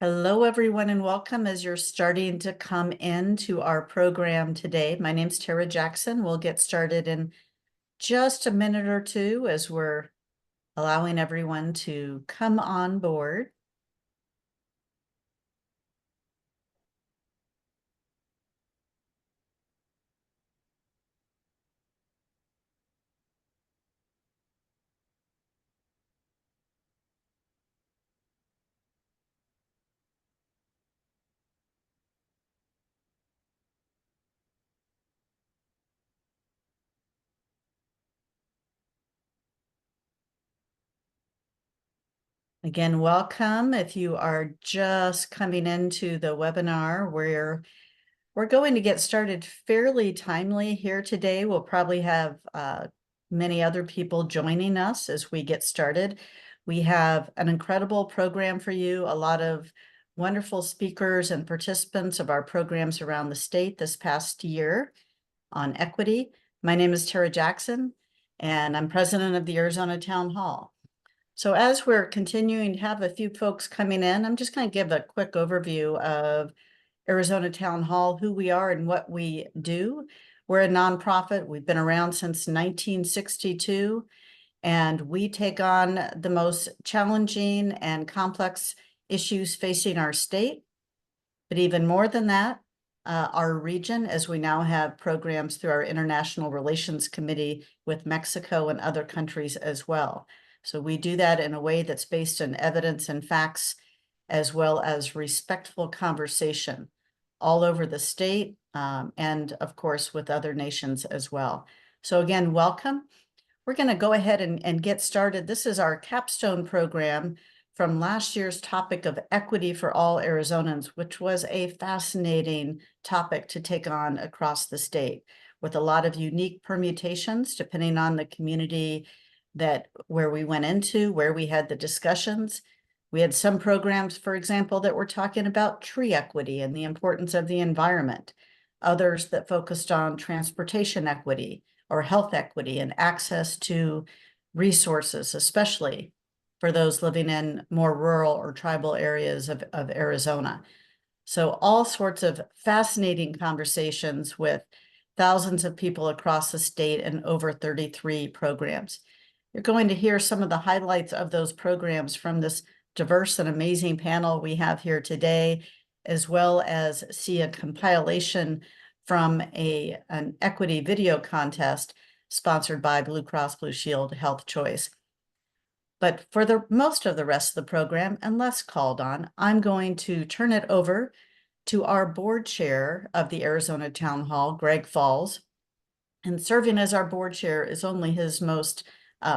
Hello, everyone, and welcome as you're starting to come into our program today. My name's Tara Jackson. We'll get started in just a minute or two as we're allowing everyone to come on board. Again, welcome. If you are just coming into the webinar, we're going to get started fairly timely here today. We'll probably have many other people joining us as we get started. We have an incredible program for you, a lot of wonderful speakers and participants of our programs around the state this past year on equity. My name is Tara Jackson, and I'm president of the Arizona Town Hall. So as we're continuing to have a few folks coming in, I'm just going to give a quick overview of Arizona Town Hall, who we are and what we do. We're a nonprofit. We've been around since 1962, and we take on the most challenging and complex issues facing our state. But even more than that, our region, as we now have programs through our International Relations Committee with Mexico and other countries as well. So we do that in a way that's based on evidence and facts, as well as respectful conversation all over the state, and of course with other nations as well. So again, welcome. We're going to go ahead and get started. This is our capstone program from last year's topic of equity for all Arizonans, which was a fascinating topic to take on across the state with a lot of unique permutations depending on the community where we went into, where we had the discussions. We had some programs, for example, that were talking about tree equity and the importance of the environment, others that focused on transportation equity or health equity and access to resources, especially for those living in more rural or tribal areas of Arizona. So all sorts of fascinating conversations with thousands of people across the state and over 33 programs. You're going to hear some of the highlights of those programs from this diverse and amazing panel we have here today, as well as see a compilation from an equity video contest sponsored by Blue Cross Blue Shield Health Choice. But for the most of the rest of the program, unless called on, I'm going to turn it over to our board chair of the Arizona Town Hall, Greg Falls. And serving as our board chair is only his most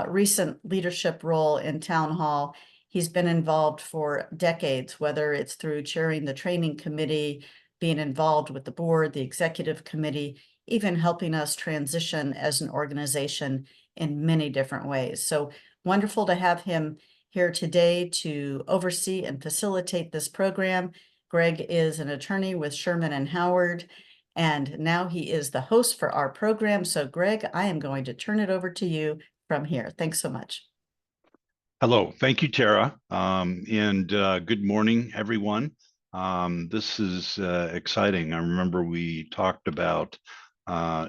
recent leadership role in Town Hall. He's been involved for decades, whether it's through chairing the training committee, being involved with the board, the executive committee, even helping us transition as an organization in many different ways. So wonderful to have him here today to oversee and facilitate this program. Greg is an attorney with Sherman and Howard, and now he is the host for our program. So Greg, I am going to turn it over to you from here. Thanks so much. Hello, thank you, Tara, and good morning, everyone. This is exciting. I remember we talked about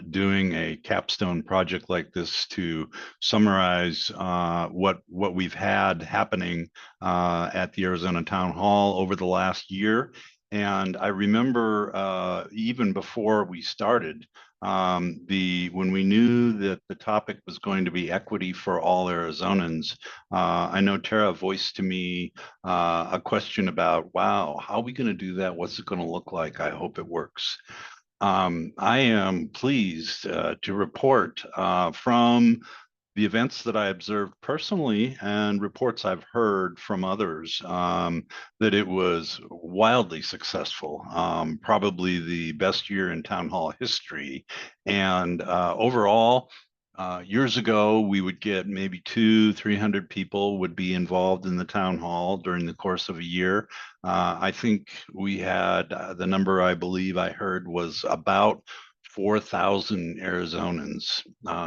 doing a capstone project like this to summarize what we've had happening at the Arizona Town Hall over the last year. And I remember even before we started, when we knew that the topic was going to be equity for all Arizonans, I know Tara voiced to me a question about, wow, how are we going to do that? What's it going to look like? I hope it works. I am pleased to report from the events that I observed personally and reports I've heard from others that it was wildly successful, probably the best year in town hall history. And overall, years ago, we would get maybe 200-300 people would be involved in the town hall during the course of a year. I think we had the number I believe I heard was about 4,000 Arizonans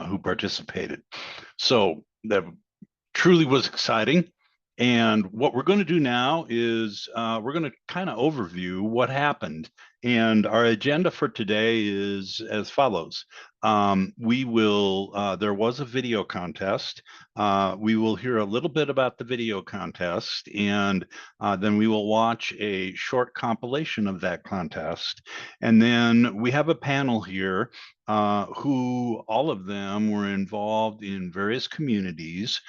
who participated. So that truly was exciting. And what we're going to do now is we're going to kind of overview what happened. And our agenda for today is as follows. There was a video contest. We will hear a little bit about the video contest, and then we will watch a short compilation of that contest. And then we have a panel here who all of them were involved in various communities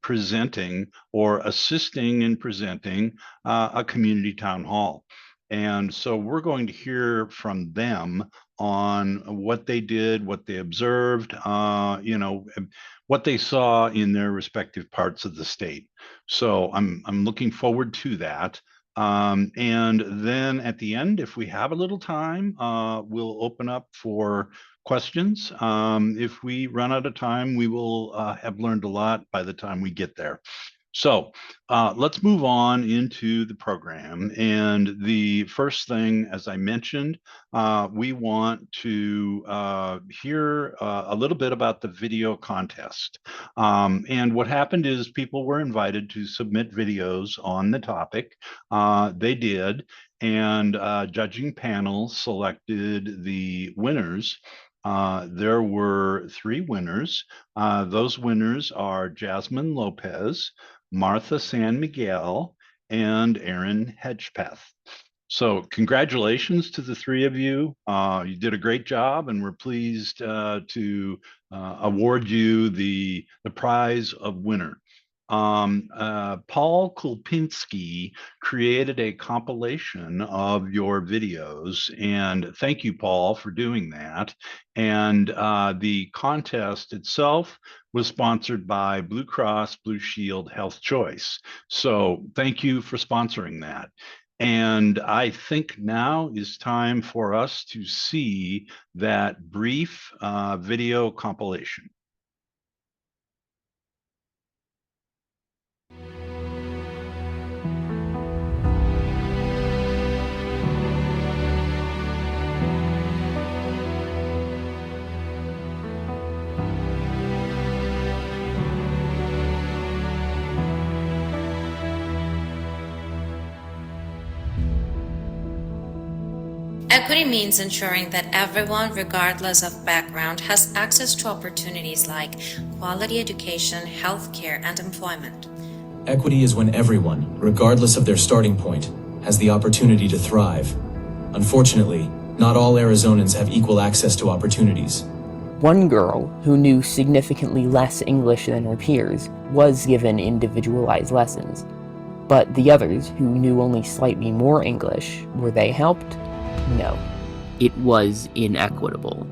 presenting or assisting in presenting a community town hall. And so we're going to hear from them on what they did, what they observed, what they saw in their respective parts of the state. So I'm looking forward to that. And then at the end, if we have a little time, we'll open up for questions. If we run out of time, we will have learned a lot by the time we get there. So let's move on into the program. And the first thing, as I mentioned, we want to hear a little bit about the video contest. And what happened is people were invited to submit videos on the topic. They did, and judging panels selected the winners. There were 3 winners. Those winners are Jasmine Lopez, Martha San Miguel, and Aaron Hedgepeth. So congratulations to the 3 of you. You did a great job, and we're pleased to award you the prize of winner. Paul Kulpinski created a compilation of your videos, and thank you, Paul, for doing that. And the contest itself was sponsored by Blue Cross Blue Shield Health Choice. So thank you for sponsoring that. And I think now is time for us to see that brief video compilation. Equity means ensuring that everyone, regardless of background, has access to opportunities like quality education, healthcare, and employment. Equity is when everyone, regardless of their starting point, has the opportunity to thrive. Unfortunately, not all Arizonans have equal access to opportunities. One girl, who knew significantly less English than her peers, was given individualized lessons. But the others, who knew only slightly more English, were they helped? No. It was inequitable.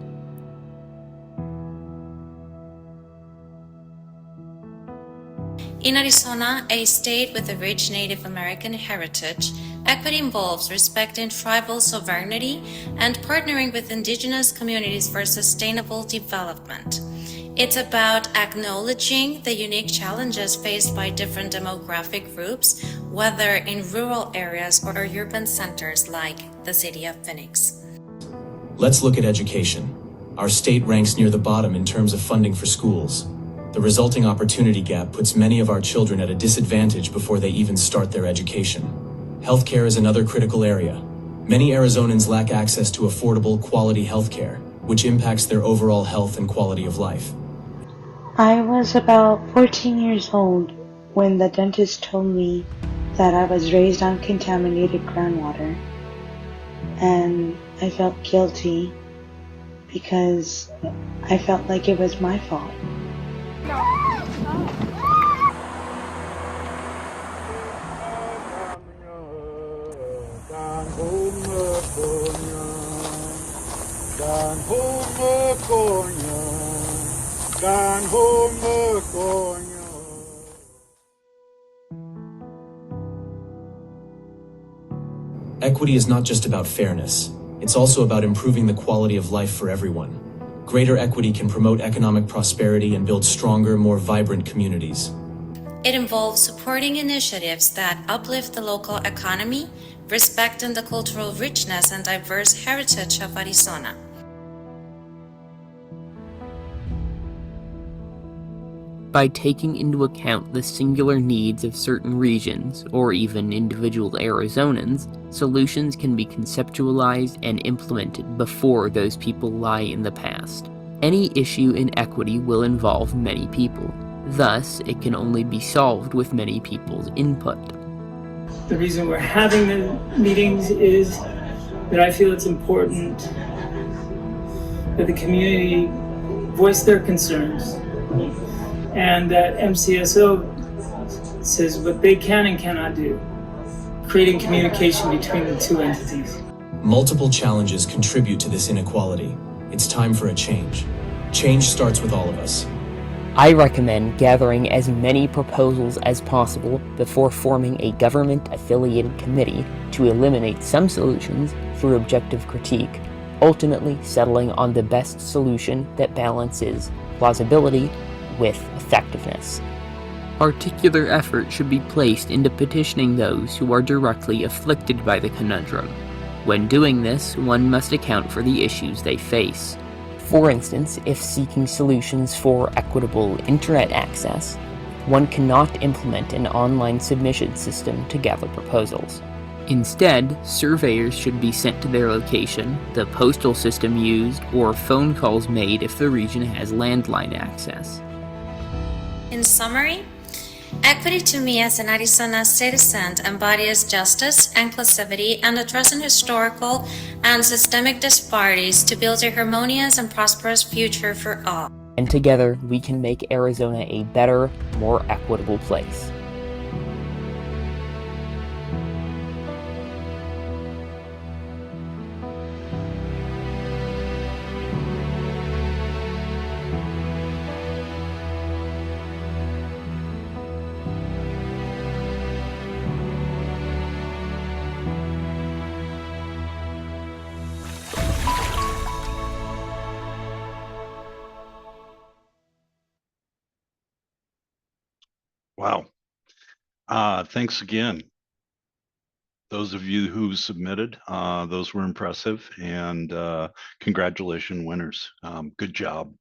In Arizona, a state with a rich Native American heritage, equity involves respecting tribal sovereignty and partnering with indigenous communities for sustainable development. It's about acknowledging the unique challenges faced by different demographic groups, whether in rural areas or urban centers like the city of Phoenix. Let's look at education. Our state ranks near the bottom in terms of funding for schools. The resulting opportunity gap puts many of our children at a disadvantage before they even start their education. Healthcare is another critical area. Many Arizonans lack access to affordable, quality healthcare, which impacts their overall health and quality of life. I was about 14 years old when the dentist told me that I was raised on contaminated groundwater, and I felt guilty because I felt like it was my fault. Equity is not just about fairness. It's also about improving the quality of life for everyone. Greater equity can promote economic prosperity and build stronger, more vibrant communities. It involves supporting initiatives that uplift the local economy, respecting the cultural richness and diverse heritage of Arizona. By taking into account the singular needs of certain regions, or even individual Arizonans, solutions can be conceptualized and implemented before those people lie in the past. Any issue in equity will involve many people. Thus, it can only be solved with many people's input. The reason we're having the meetings is that I feel it's important that the community voice their concerns, and that MCSO says what they can and cannot do, creating communication between the two entities. Multiple challenges contribute to this inequality. It's time for a change. Change starts with all of us. I recommend gathering as many proposals as possible before forming a government-affiliated committee to eliminate some solutions through objective critique, ultimately settling on the best solution that balances plausibility with effectiveness. Particular effort should be placed into petitioning those who are directly afflicted by the conundrum. When doing this, one must account for the issues they face. For instance, if seeking solutions for equitable internet access, one cannot implement an online submission system to gather proposals. Instead, surveyors should be sent to their location, the postal system used, or phone calls made if the region has landline access. In summary, equity to me as an Arizona citizen embodies justice, inclusivity, and addressing historical and systemic disparities to build a harmonious and prosperous future for all. And together, we can make Arizona a better, more equitable place. Wow. Thanks again. Those of you who submitted, those were impressive, and congratulations, winners. Good job.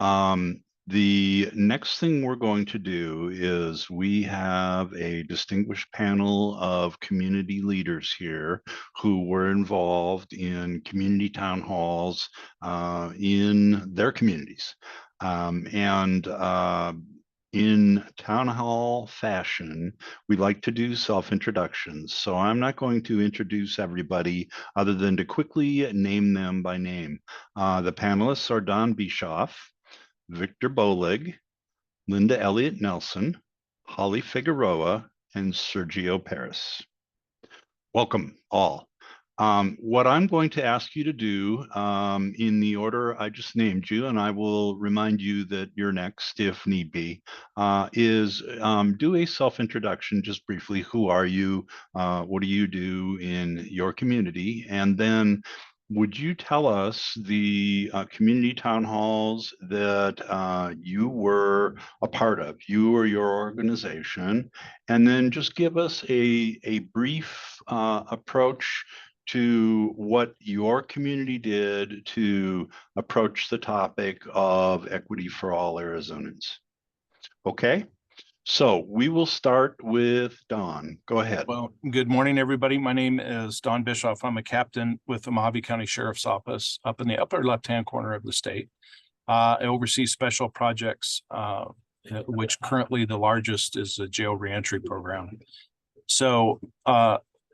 The next thing we're going to do is we have a distinguished panel of community leaders here who were involved in community town halls in their communities. In town hall fashion, we like to do self-introductions. So I'm not going to introduce everybody other than to quickly name them by name. The panelists are Don Bischoff, Victor Bowleg, Linda Elliott-Nelson, Holly Figueroa, and Sergio Paris. Welcome all. What I'm going to ask you to do in the order I just named you, and I will remind you that you're next if need be, is do a self-introduction just briefly. Who are you? What do you do in your community? And then would you tell us the community town halls that you were a part of, you or your organization, and then just give us a brief approach to what your community did to approach the topic of equity for all Arizonans. Okay, so we will start with Don. Go ahead. Well, good morning, everybody. My name is Don Bischoff. I'm a captain with the Mohave County Sheriff's Office up in the upper left-hand corner of the state. I oversee special projects, which currently the largest is the jail reentry program. So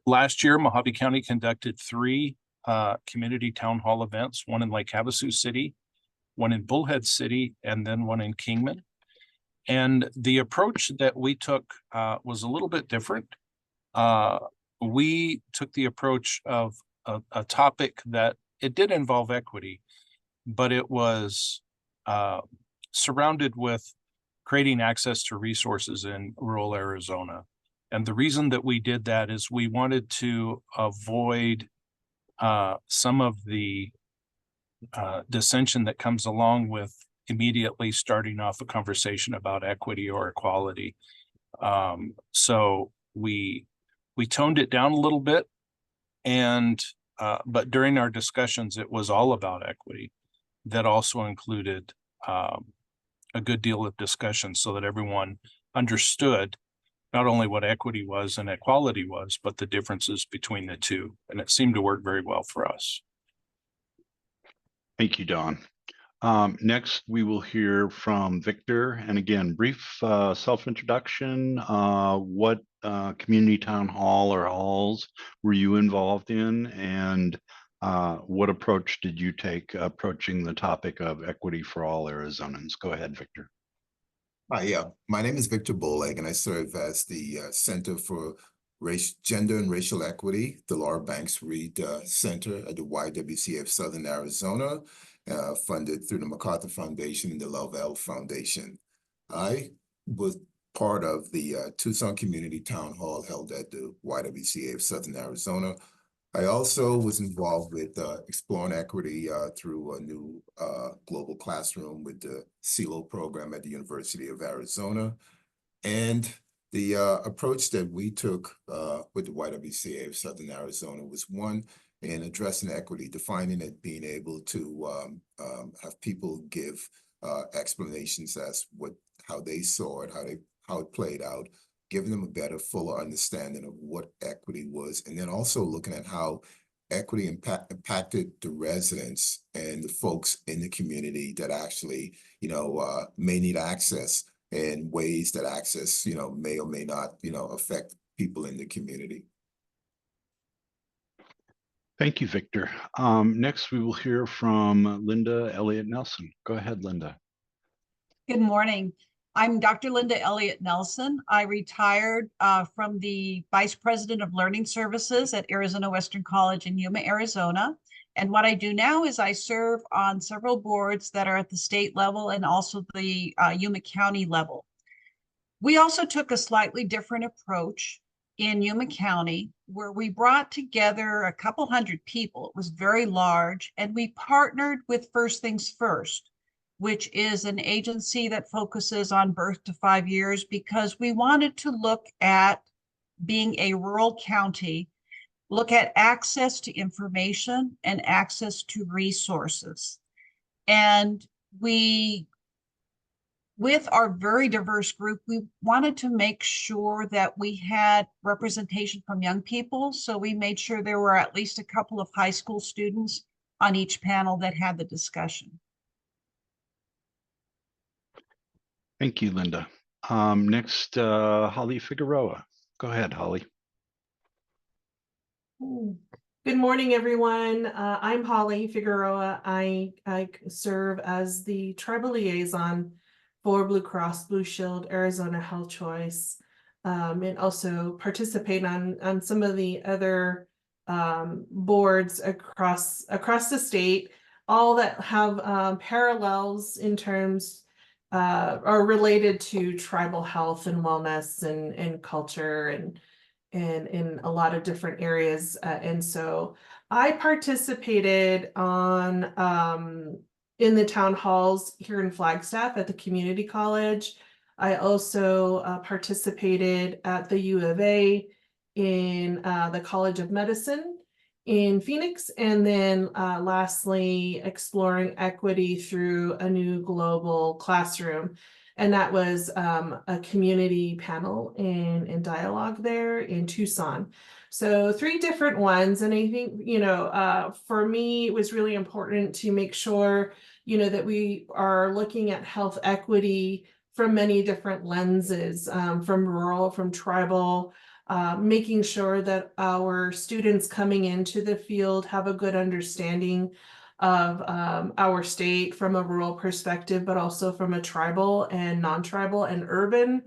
last year, Mohave County conducted 3 community town hall events, one in Lake Havasu City, one in Bullhead City, and then one in Kingman. And the approach that we took was a little bit different. We took the approach of a topic that it did involve equity, but it was surrounded with creating access to resources in rural Arizona. And the reason that we did that is we wanted to avoid some of the dissension that comes along with immediately starting off a conversation about equity or equality. So we toned it down a little bit, and but during our discussions, it was all about equity. That also included a good deal of discussion so that everyone understood not only what equity was and equality was, but the differences between the two. And it seemed to work very well for us. Thank you, Don. Next, we will hear from Victor. And again, brief self-introduction. What community town hall or halls were you involved in? And what approach did you take approaching the topic of equity for all Arizonans? Go ahead, Victor. Hi, my name is Victor Bowleg, and I serve as the Center for Gender and Racial Equity, the Laura Banks Reed Center at the YWCA of Southern Arizona, funded through the MacArthur Foundation and the L.L.C Foundation. I was part of the Tucson Community Town Hall held at the YWCA of Southern Arizona. I also was involved with exploring equity through a new global classroom with the CELO program at the University of Arizona. And the approach that we took with the YWCA of Southern Arizona was one in addressing equity, defining it, being able to have people give explanations as how they saw it, how it played out, giving them a better, fuller understanding of what equity was, and then also looking at how equity impacted the residents and the folks in the community that actually, may need access in ways that access, may or may not, affect people in the community. Thank you, Victor. Next, we will hear from Linda Elliott-Nelson. Go ahead, Linda. Good morning. I'm Dr. Linda Elliott-Nelson. I retired from the Vice President of Learning Services at Arizona Western College in Yuma, Arizona. And what I do now is I serve on several boards that are at the state level and also the Yuma County level. We also took a slightly different approach in Yuma County, where we brought together a couple hundred people. It was very large, and we partnered with First Things First, which is an agency that focuses on birth to 5 years, because we wanted to look at being a rural county, look at access to information and access to resources. And with our very diverse group, we wanted to make sure that we had representation from young people. So we made sure there were at least a couple of high school students on each panel that had the discussion. Thank you, Linda. Next, Holly Figueroa. Go ahead, Holly. Good morning, everyone. I'm Holly Figueroa. I serve as the tribal liaison for Blue Cross Blue Shield Arizona Health Choice, and also participate on some of the other boards across the state, all that have parallels in terms are related to tribal health and wellness and culture and in a lot of different areas. And so I participated on in the town halls here in Flagstaff at the community college. I also participated at the U of A in the College of Medicine in Phoenix, and then lastly, exploring equity through a new global classroom. And that was a community panel and dialogue there in Tucson. So 3 different ones. And I think, for me, it was really important to make sure, that we are looking at health equity from many different lenses, from rural, from tribal, making sure that our students coming into the field have a good understanding of our state from a rural perspective, but also from a tribal and non-tribal and urban,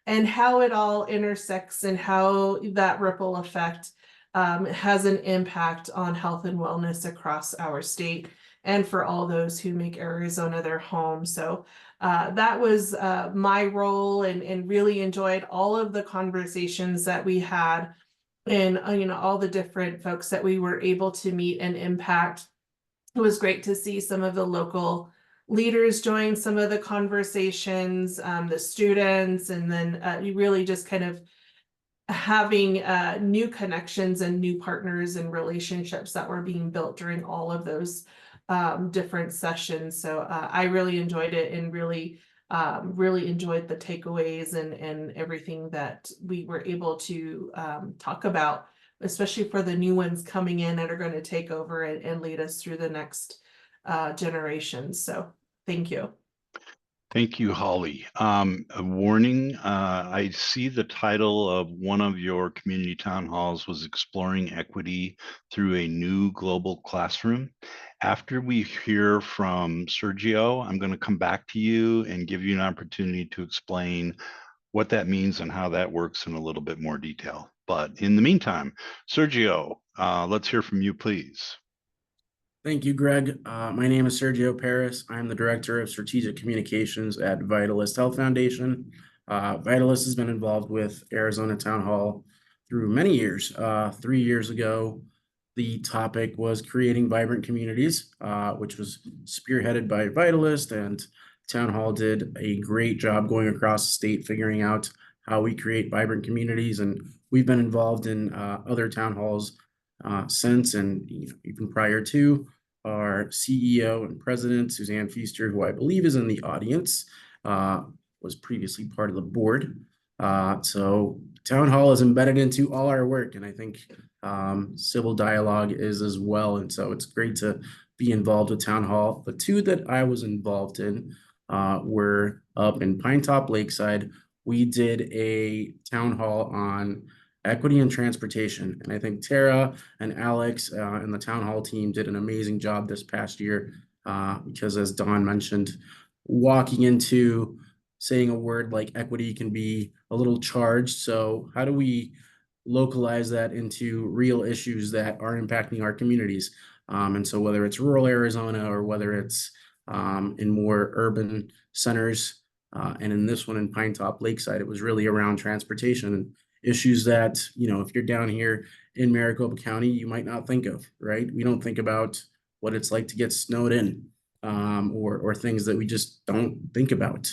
and how it all intersects and how that ripple effect has an impact on health and wellness across our state and for all those who make Arizona their home. So that was my role, and really enjoyed all of the conversations that we had, and all the different folks that we were able to meet and impact. It was great to see some of the local leaders join some of the conversations, the students, and then you really just kind of having new connections and new partners and relationships that were being built during all of those different sessions. So I really enjoyed it, and really really enjoyed the takeaways and everything that we were able to talk about, especially for the new ones coming in that are going to take over and lead us through the next generation. So thank you. Thank you, Holly. A warning, I see the title of one of your community town halls was Exploring Equity Through a New Global Classroom. After we hear from Sergio, I'm going to come back to you and give you an opportunity to explain what that means and how that works in a little bit more detail. But in the meantime, Sergio, let's hear from you, please. Thank you, Greg. My name is Sergio Paris. I'm the Director of Strategic Communications at Vitalyst Health Foundation. Vitalyst has been involved with Arizona Town Hall through many years. 3 years ago, the topic was creating vibrant communities, which was spearheaded by Vitalyst, and Town Hall did a great job going across the state, figuring out how we create vibrant communities. And we've been involved in other town halls since, and even prior to. Our CEO and president, Suzanne Feaster, who I believe is in the audience, was previously part of the board. So Town Hall is embedded into all our work, and I think civil dialogue is as well. And so it's great to be involved with Town Hall. The two that I was involved in were up in Pinetop Lakeside. We did a town hall on equity and transportation. And I think Tara and Alex and the town hall team did an amazing job this past year because, as Dawn mentioned, walking into saying a word like equity can be a little charged. So how do we localize that into real issues that are impacting our communities? And so whether it's rural Arizona or whether it's in more urban centers, and in this one in Pinetop Lakeside, it was really around transportation and issues that, if you're down here in Maricopa County, you might not think of, right? We don't think about what it's like to get snowed in or things that we just don't think about.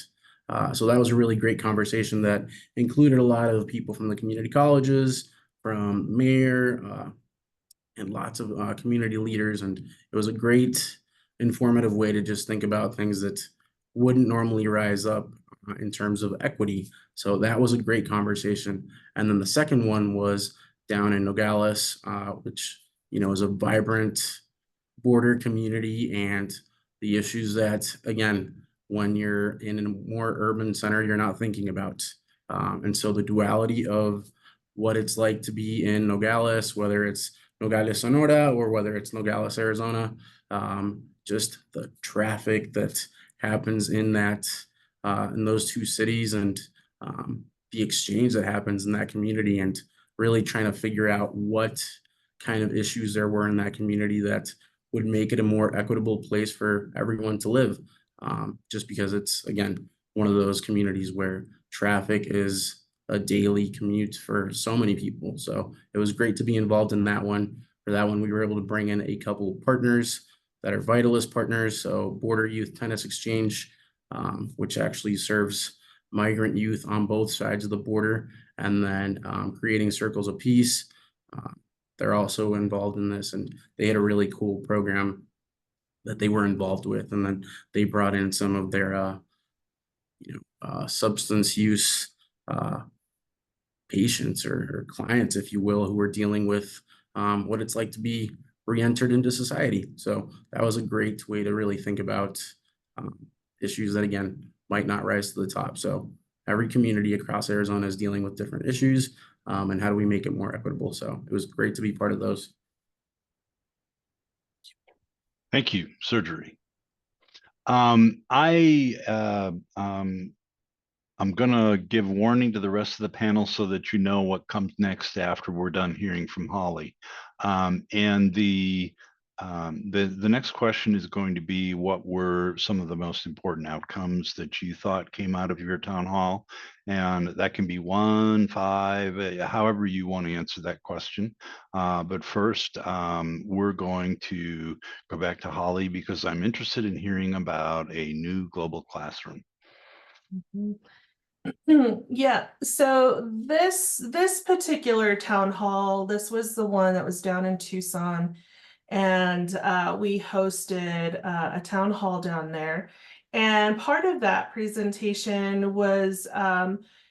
So that was a really great conversation that included a lot of people from the community colleges, from mayor, and lots of community leaders. And it was a great informative way to just think about things that wouldn't normally rise up in terms of equity. So that was a great conversation. And then the second one was down in Nogales, which, is a vibrant border community, and the issues that, again, when you're in a more urban center, you're not thinking about. And so the duality of what it's like to be in Nogales, whether it's Nogales, Sonora, or whether it's Nogales, Arizona, just the traffic that happens in those two cities, and the exchange that happens in that community, and really trying to figure out what kind of issues there were in that community that would make it a more equitable place for everyone to live. Just because it's, again, one of those communities where traffic is a daily commute for so many people. So it was great to be involved in that one. For that one, we were able to bring in a couple of partners that are Vitalyst partners. So Border Youth Tennis Exchange, which actually serves migrant youth on both sides of the border, and then Creating Circles of Peace. They're also involved in this, and they had a really cool program that they were involved with. And then they brought in some of their, substance use patients or clients, if you will, who were dealing with what it's like to be re-entered into society. So that was a great way to really think about issues that, again, might not rise to the top. So every community across Arizona is dealing with different issues, and how do we make it more equitable? So it was great to be part of those. Thank you, Surgery. I'm going to give warning to the rest of the panel so that you know what comes next after we're done hearing from Holly. And the next question is going to be, what were some of the most important outcomes that you thought came out of your town hall? And that can be 1, 5, however you want to answer that question. But first, we're going to go back to Holly because I'm interested in hearing about a new global classroom. Mm-hmm. Yeah, so this particular town hall, this was the one that was down in Tucson, and we hosted a town hall down there. And part of that presentation was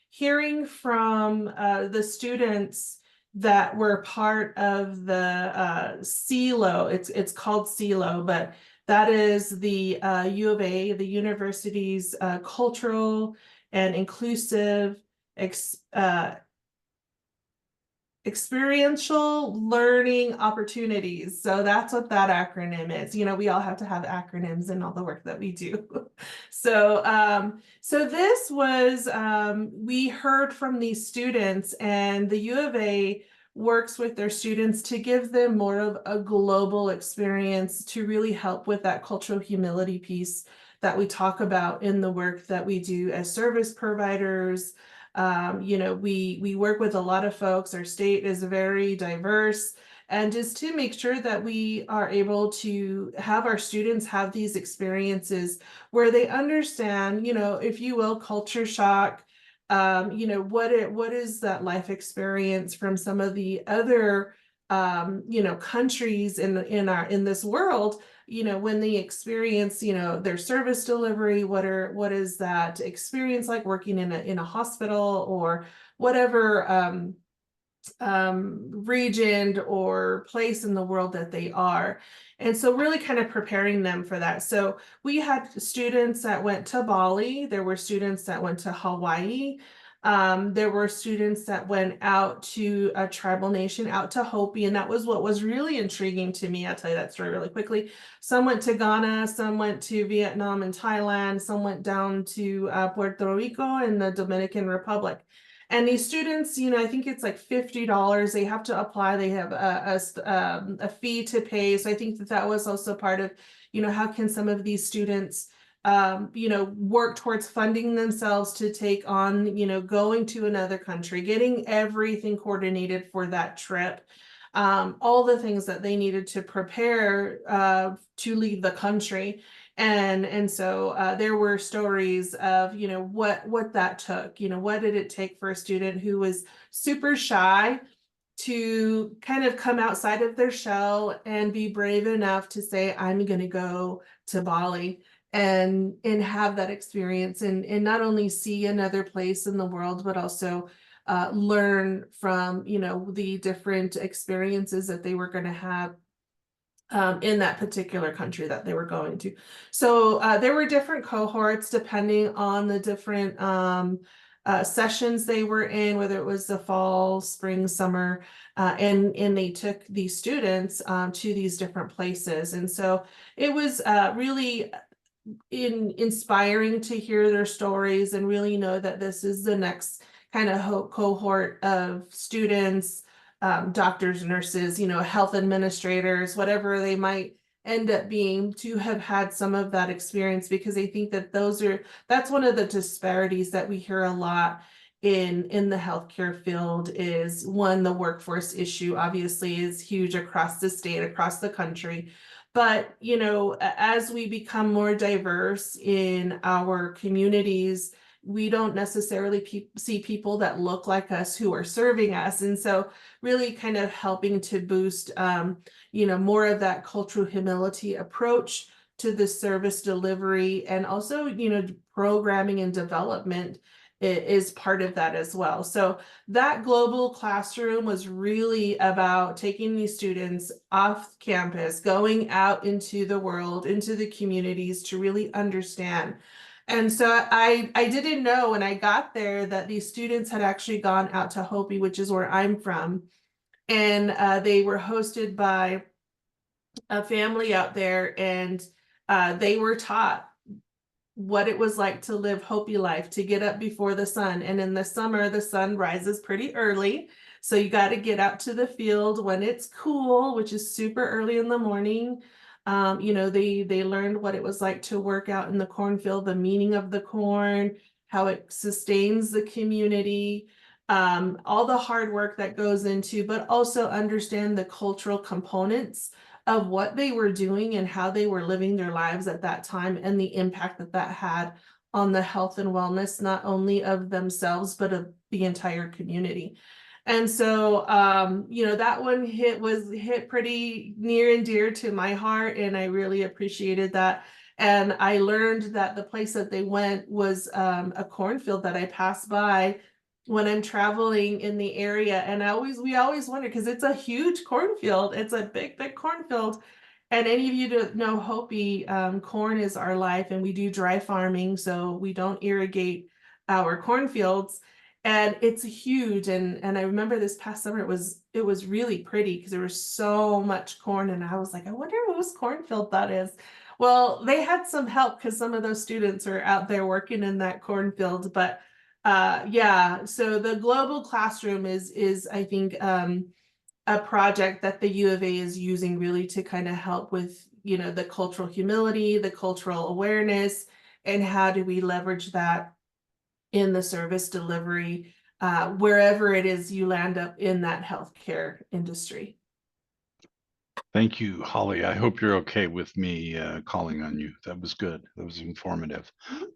hearing from the students that were part of the CELO. It's called CELO, but that is the U of A, the university's cultural and inclusive experiential learning opportunities. So that's what that acronym is. You know, we all have to have acronyms in all the work that we do. So this was, we heard from these students, and the U of A works with their students to give them more of a global experience to really help with that cultural humility piece that we talk about in the work that we do as service providers. You know, we work with a lot of folks. Our state is very diverse, and just to make sure that we are able to have our students have these experiences where they understand, you know, if you will, culture shock. You know, what is that life experience from some of the other you know, countries in this world, you know, when they experience, you know, their service delivery, what is that experience like working in a hospital or whatever region or place in the world that they are. And so really kind of preparing them for that. So we had students that went to Bali. There were students that went to Hawaii. There were students that went out to a tribal nation, out to Hopi, and that was what was really intriguing to me. I'll tell you that story really quickly. Some went to Ghana, some went to Vietnam and Thailand, some went down to Puerto Rico and the Dominican Republic. And these students, you know, I think it's like $50. They have to apply. They have a fee to pay. So I think that was also part of, you know, how can some of these students, you know, work towards funding themselves to take on, you know, going to another country, getting everything coordinated for that trip, all the things that they needed to prepare to leave the country. And so there were stories of, you know, what that took, you know, what did it take for a student who was super shy to kind of come outside of their shell and be brave enough to say, I'm going to go to Bali and have that experience and not only see another place in the world, but also learn from, you know, the different experiences that they were going to have in that particular country that they were going to. So there were different cohorts depending on the different sessions they were in, whether it was the fall, spring, summer, and they took these students to these different places. And so it was really inspiring to hear their stories and really know that this is the next kind of cohort of students, doctors, nurses, you know, health administrators, whatever they might end up being, to have had some of that experience, because I think that that's one of the disparities that we hear a lot in the healthcare field. Is one, the workforce issue obviously is huge across the state, across the country. But, you know, as we become more diverse in our communities, we don't necessarily see people that look like us who are serving us. And so really kind of helping to boost, you know, more of that cultural humility approach to the service delivery, and also, you know, programming and development is part of that as well. So that global classroom was really about taking these students off campus, going out into the world, into the communities, to really understand. And so I didn't know when I got there that these students had actually gone out to Hopi, which is where I'm from. And they were hosted by a family out there, and they were taught what it was like to live Hopi life, to get up before the sun. And in the summer, the sun rises pretty early. So you got to get out to the field when it's cool, which is super early in the morning. You know, they learned what it was like to work out in the cornfield, the meaning of the corn, how it sustains the community, all the hard work that goes into, but also understand the cultural components of what they were doing and how they were living their lives at that time, and the impact that that had on the health and wellness, not only of themselves, but of the entire community. And so, you know, that one hit pretty near and dear to my heart, and I really appreciated that. And I learned that the place that they went was a cornfield that I passed by when I'm traveling in the area. And we always wonder, because it's a huge cornfield. It's a big, big cornfield. And any of you that know Hopi, corn is our life, and we do dry farming, so we don't irrigate our cornfields. And it's huge. And I remember this past summer, it was really pretty because there was so much corn. And I was like, I wonder whose cornfield that is. Well, they had some help because some of those students are out there working in that cornfield. But yeah, so the global classroom is I think a project that the U of A is using really to kind of help with, you know, the cultural humility, the cultural awareness, and how do we leverage that in the service delivery, wherever it is you land up in that healthcare industry. Thank you, Holly. I hope you're okay with me calling on you. That was good. That was informative.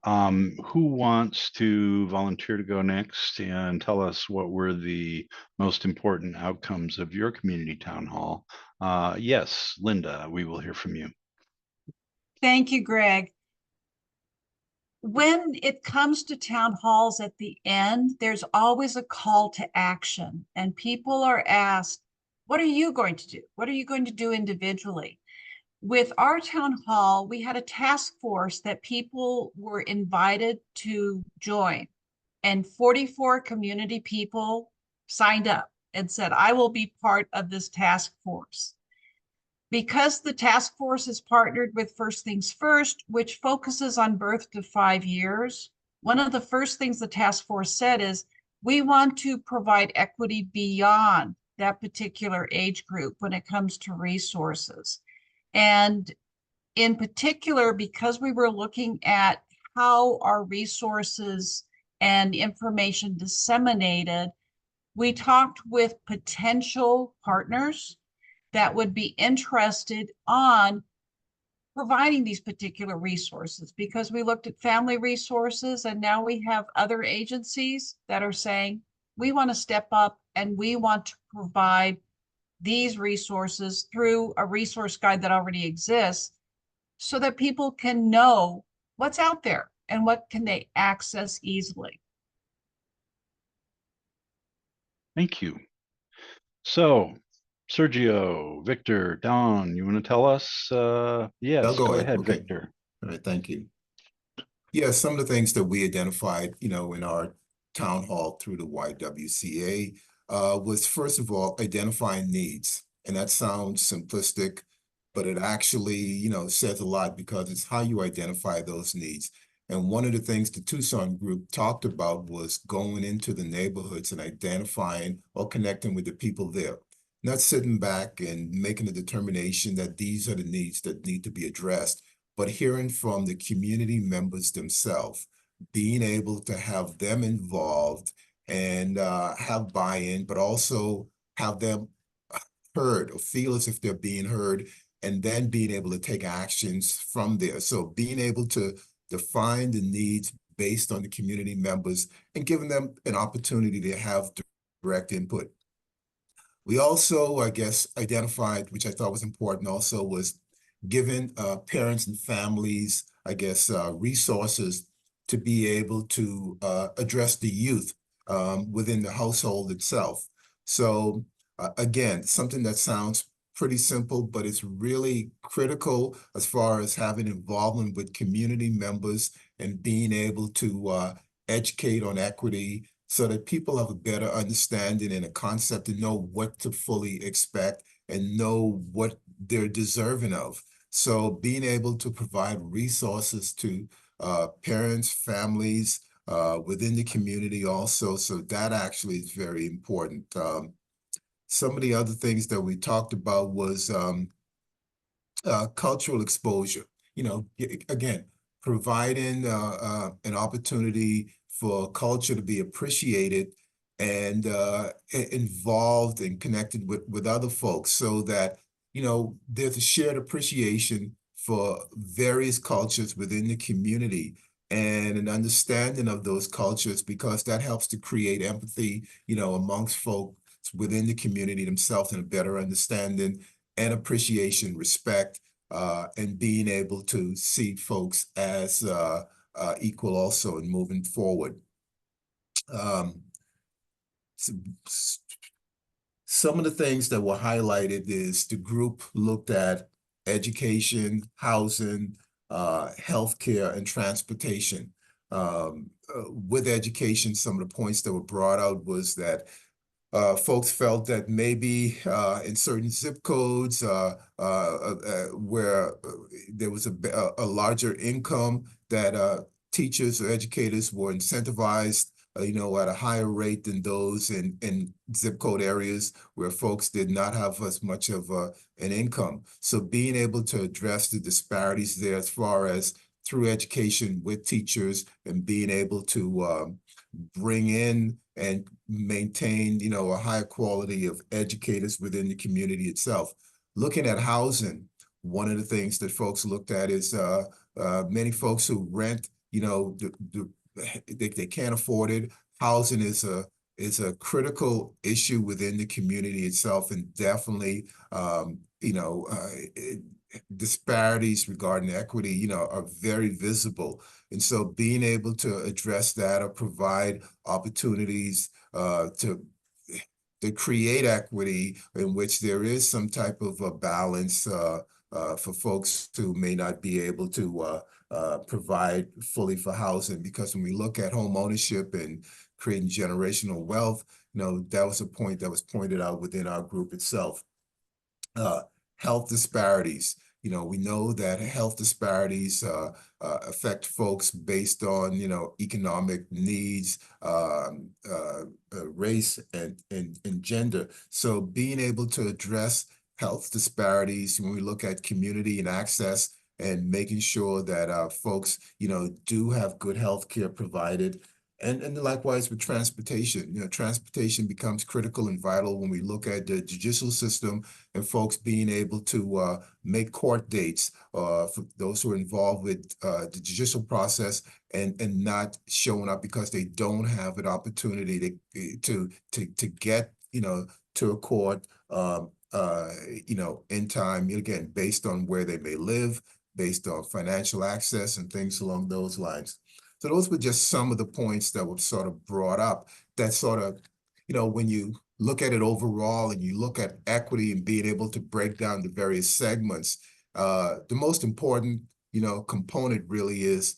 Who wants to volunteer to go next and tell us what were the most important outcomes of your community town hall? Yes, Linda, we will hear from you. Thank you, Greg. When it comes to town halls at the end, there's always a call to action, and people are asked, what are you going to do? What are you going to do individually? With our town hall, we had a task force that people were invited to join, and 44 community people signed up and said, I will be part of this task force. Because the task force is partnered with First Things First, which focuses on birth to 5 years, one of the first things the task force said is, we want to provide equity beyond that particular age group when it comes to resources. And in particular, because we were looking at how our resources and information disseminated, we talked with potential partners that would be interested on providing these particular resources, because we looked at family resources, and now we have other agencies that are saying, we want to step up and we want to provide these resources through a resource guide that already exists so that people can know what's out there and what can they access easily. Thank you. So, Sergio, Victor, Don, you want to tell us? Yes, I'll go ahead. ahead, Okay. Victor. All right, thank you. Yeah, some of the things that we identified, you know, in our town hall through the YWCA was, first of all, identifying needs. And that sounds simplistic, but it actually, you know, says a lot, because it's how you identify those needs. And one of the things the Tucson group talked about was going into the neighborhoods and identifying or connecting with the people there. Not sitting back and making a determination that these are the needs that need to be addressed, but hearing from the community members themselves, being able to have them involved and have buy-in, but also have them heard or feel as if they're being heard, and then being able to take actions from there. So being able to define the needs based on the community members and giving them an opportunity to have direct input. We also, I guess, identified, which I thought was important also, was giving parents and families, I guess, resources to be able to address the youth within the household itself. So again, something that sounds pretty simple, but it's really critical as far as having involvement with community members and being able to educate on equity, so that people have a better understanding and a concept to know what to fully expect and know what they're deserving of. So being able to provide resources to parents, families within the community also, so that actually is very important. Some of the other things that we talked about was cultural exposure. You know, again, providing an opportunity for culture to be appreciated and involved and connected with other folks, so that, you know, there's a shared appreciation for various cultures within the community and an understanding of those cultures, because that helps to create empathy, you know, amongst folks within the community themselves, and a better understanding and appreciation, respect and being able to see folks as equal also and moving forward. Some of the things that were highlighted is the group looked at education, housing, healthcare, and transportation. With education, some of the points that were brought out was that folks felt that maybe in certain zip codes where there was a larger income, that teachers or educators were incentivized at a higher rate than those in zip code areas where folks did not have as much of an income. So being able to address the disparities there as far as through education with teachers and being able to bring in and maintain, a higher quality of educators within the community itself. Looking at housing, one of the things that folks looked at is many folks who rent, they can't afford it. Housing is a critical issue within the community itself, and definitely, disparities regarding equity, are very visible. And so being able to address that or provide opportunities to create equity in which there is some type of a balance for folks who may not be able to provide fully for housing. Because when we look at home ownership and creating generational wealth, that was a point that was pointed out within our group itself. Health disparities. We know that health disparities affect folks based on, economic needs, race, and gender. So being able to address health disparities when we look at community and access and making sure that folks, do have good health care provided. And likewise with transportation, transportation becomes critical and vital when we look at the judicial system and folks being able to make court dates for those who are involved with the judicial process and not showing up because they don't have an opportunity to get, to a court, in time, again, based on where they may live, based on financial access and things along those lines. So those were just some of the points that were sort of brought up that sort of, when you look at it overall and you look at equity and being able to break down the various segments, the most important, component really is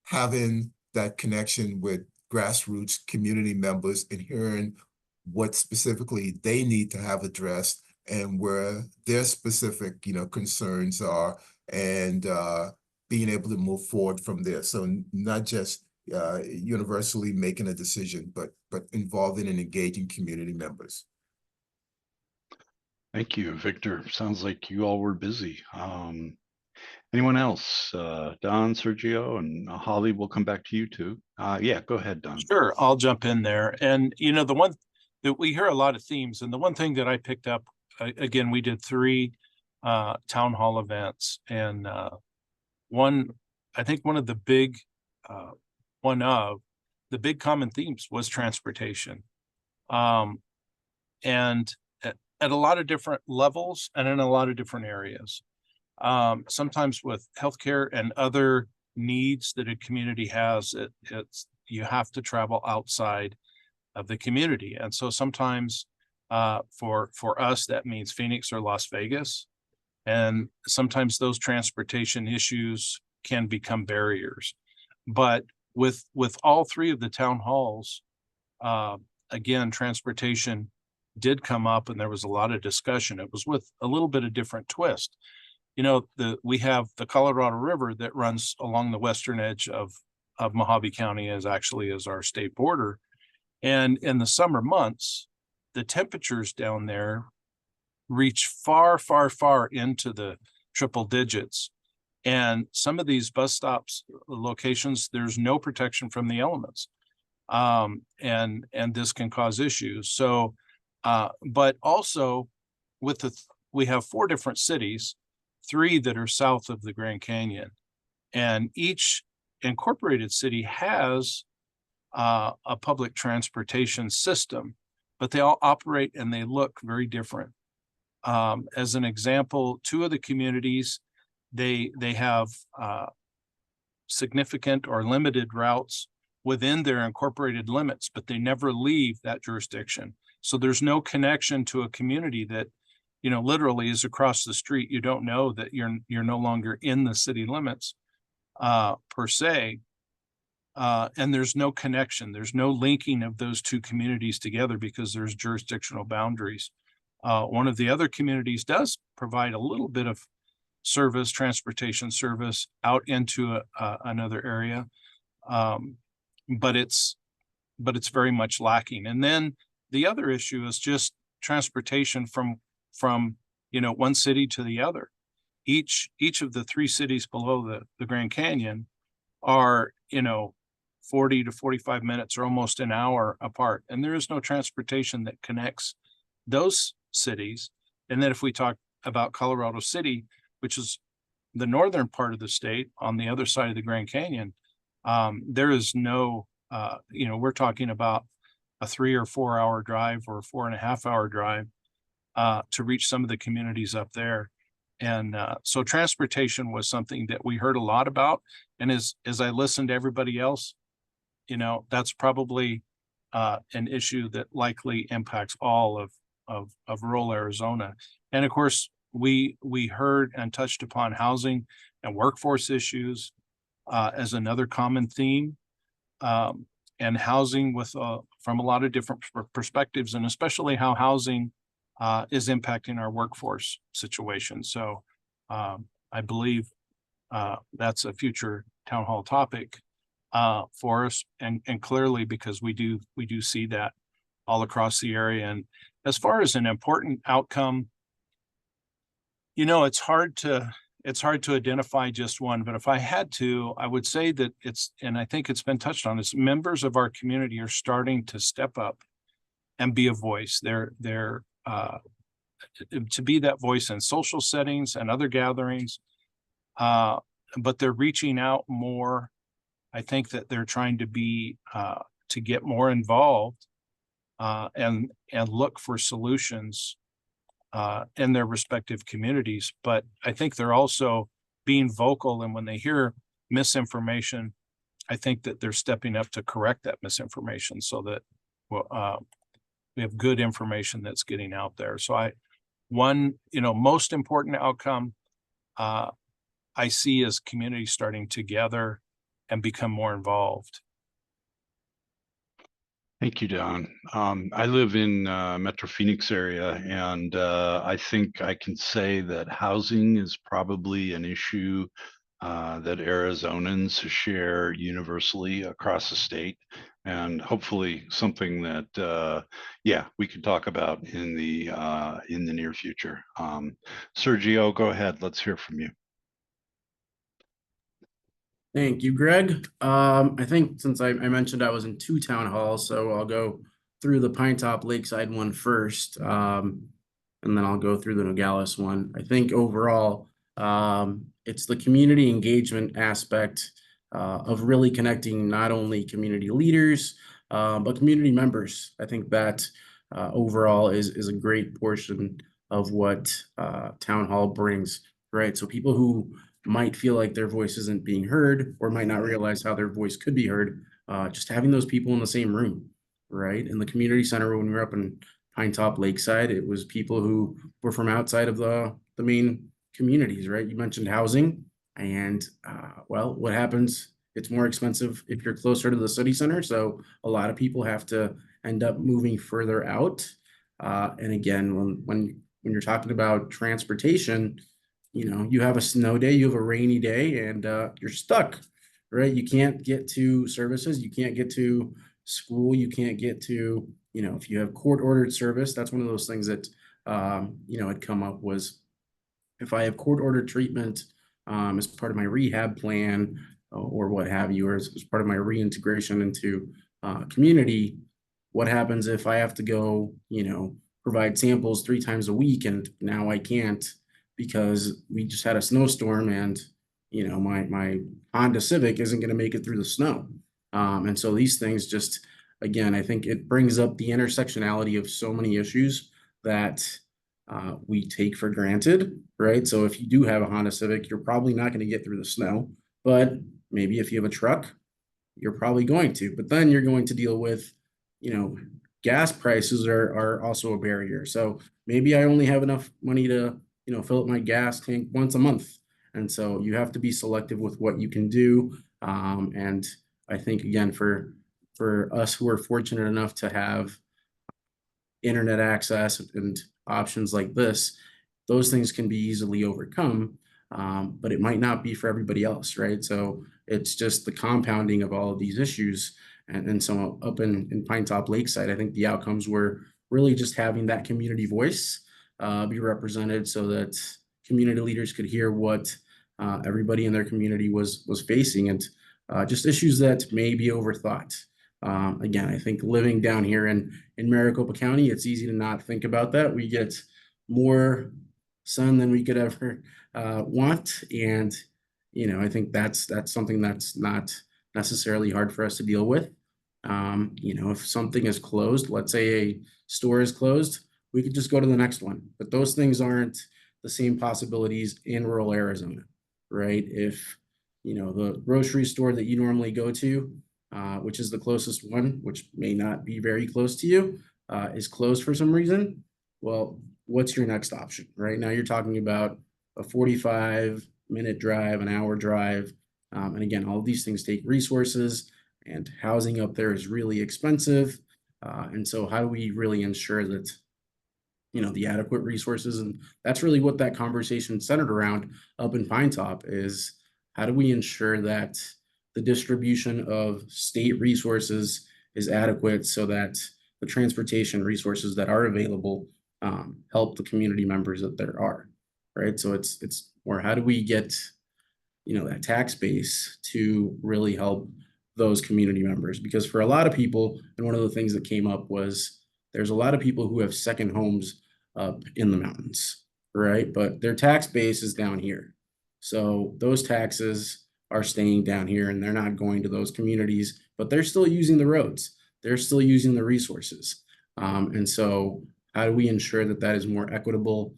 having that connection with grassroots community members and hearing what specifically they need to have addressed and where their specific, concerns are, and being able to move forward from there. So not just universally making a decision, but involving and engaging community members. Thank you, Victor. Sounds like you all were busy. Anyone else? Don, Sergio, and Holly, we'll come back to you too. Yeah, go ahead, Don. Sure, I'll jump in there. And, the one that we hear a lot of themes, and the one thing that I picked up, again, we did 3 town hall events, and I think one of the big common themes was transportation, and at a lot of different levels and in a lot of different areas. Sometimes with healthcare and other needs that a community has, you have to travel outside of the community, and so sometimes for us that means Phoenix or Las Vegas. And sometimes those transportation issues can become barriers. But with all 3 of the town halls, again, transportation did come up and there was a lot of discussion. It was with a little bit of different twist. We have the Colorado River that runs along the western edge of Mohave County as our state border. And in the summer months, the temperatures down there reach far, far, far into the triple digits. And some of these bus stops locations, there's no protection from the elements. And this can cause issues. So, but also we have 4 different cities, 3 that are south of the Grand Canyon, and each incorporated city has a public transportation system, but they all operate and they look very different. As an example, 2 of the communities They have significant or limited routes within their incorporated limits, but they never leave that jurisdiction. So there's no connection to a community that, you know, literally is across the street. You don't know that you're no longer in the city limits per se. And there's no connection. There's no linking of those two communities together because there's jurisdictional boundaries. One of the other communities does provide a little bit of service, transportation service out into another area. But it's very much lacking. And then the other issue is just transportation from you know, one city to the other. Each of the three cities below the Grand Canyon are, you know, 40 to 45 minutes or almost an hour apart, and there is no transportation that connects those cities. And then if we talk about Colorado City, which is the northern part of the state on the other side of the Grand Canyon, there is no, you know, we're talking about a 3 or 4 hour drive or a 4.5 hour drive to reach some of the communities up there. And so transportation was something that we heard a lot about. And as I listened to everybody else, you know, that's probably an issue that likely impacts all of rural Arizona. And of course, we heard and touched upon housing and workforce issues as another common theme, and housing with from a lot of different perspectives, and especially how housing is impacting our workforce situation. So I believe that's a future town hall topic for us, and clearly because we do see that all across the area. And as far as an important outcome, you know, it's hard to identify just one, but if I had to, I would say that it's, and I think it's been touched on, is members of our community are starting to step up and be a voice. They're to be that voice in social settings and other gatherings, but they're reaching out more. I think that they're trying to be to get more involved and look for solutions in their respective communities. But I think they're also being vocal, and when they hear misinformation, I think that they're stepping up to correct that misinformation so that we have good information that's getting out there. So one, you know, most important outcome I see is communities starting to gather and become more involved. Thank you, Don. I live in Metro Phoenix area, and I think I can say that housing is probably an issue that Arizonans share universally across the state, and hopefully something that yeah, we can talk about in the near future. Sergio, go ahead. Let's hear from you. Thank you, Greg. I think since I mentioned I was in 2 town halls, so I'll go through the Pinetop Lakeside one first, and then I'll go through the Nogales one. I think overall, it's the community engagement aspect of really connecting not only community leaders, but community members. I think that overall is a great portion of what town hall brings, right? So people who might feel like their voice isn't being heard or might not realize how their voice could be heard, just having those people in the same room, right? In the community center, when we were up in Pinetop Lakeside, it was people who were from outside of the main communities, right? You mentioned housing, and well, what happens? It's more expensive if you're closer to the city center, so a lot of people have to end up moving further out. And again, when you're talking about transportation, you know, you have a snow day, you have a rainy day, and you're stuck, right? You can't get to services, you can't get to school, you can't get to, you know, if you have court-ordered service, that's one of those things that, you know, had come up was, if I have court-ordered treatment as part of my rehab plan or what have you, or as part of my reintegration into community, what happens if I have to go, you know, provide samples 3 times a week, and now I can't because we just had a snowstorm, and you know, my Honda Civic isn't going to make it through the snow. And so these things just, again, I think it brings up the intersectionality of so many issues that we take for granted, right? So if you do have a Honda Civic, you're probably not going to get through the snow, but maybe if you have a truck, you're probably going to. But then you're going to deal with, gas prices are also a barrier. So maybe I only have enough money to, fill up my gas tank once a month. And so you have to be selective with what you can do. And I think, again, for us who are fortunate enough to have internet access and options like this, those things can be easily overcome, but it might not be for everybody else, right? So it's just the compounding of all of these issues. And so up in Pine Top Lakeside, I think the outcomes were really just having that community voice be represented so that community leaders could hear what everybody in their community was facing, and just issues that may be overthought. Again, I think living down here in Maricopa County, it's easy to not think about that. We get more sun than we could ever want, and I think that's something that's not necessarily hard for us to deal with. If something is closed, let's say a store is closed, we could just go to the next one. But those things aren't the same possibilities in rural Arizona, right? If the grocery store that you normally go to, which is the closest one, which may not be very close to you, is closed for some reason, well, what's your next option? Right now, you're talking about a 45-minute drive, an hour drive. And again, all of these things take resources, and housing up there is really expensive. And so how do we really ensure that, the adequate resources? And that's really what that conversation centered around up in Pine Top is, how do we ensure that the distribution of state resources is adequate so that the transportation resources that are available help the community members that there are, right? So it's more, how do we get, that tax base to really help those community members? Because for a lot of people, and one of the things that came up was there's a lot of people who have second homes up in the mountains, right? But their tax base is down here. So those taxes are staying down here and they're not going to those communities, but they're still using the roads. They're still using the resources. And so how do we ensure that that is more equitable?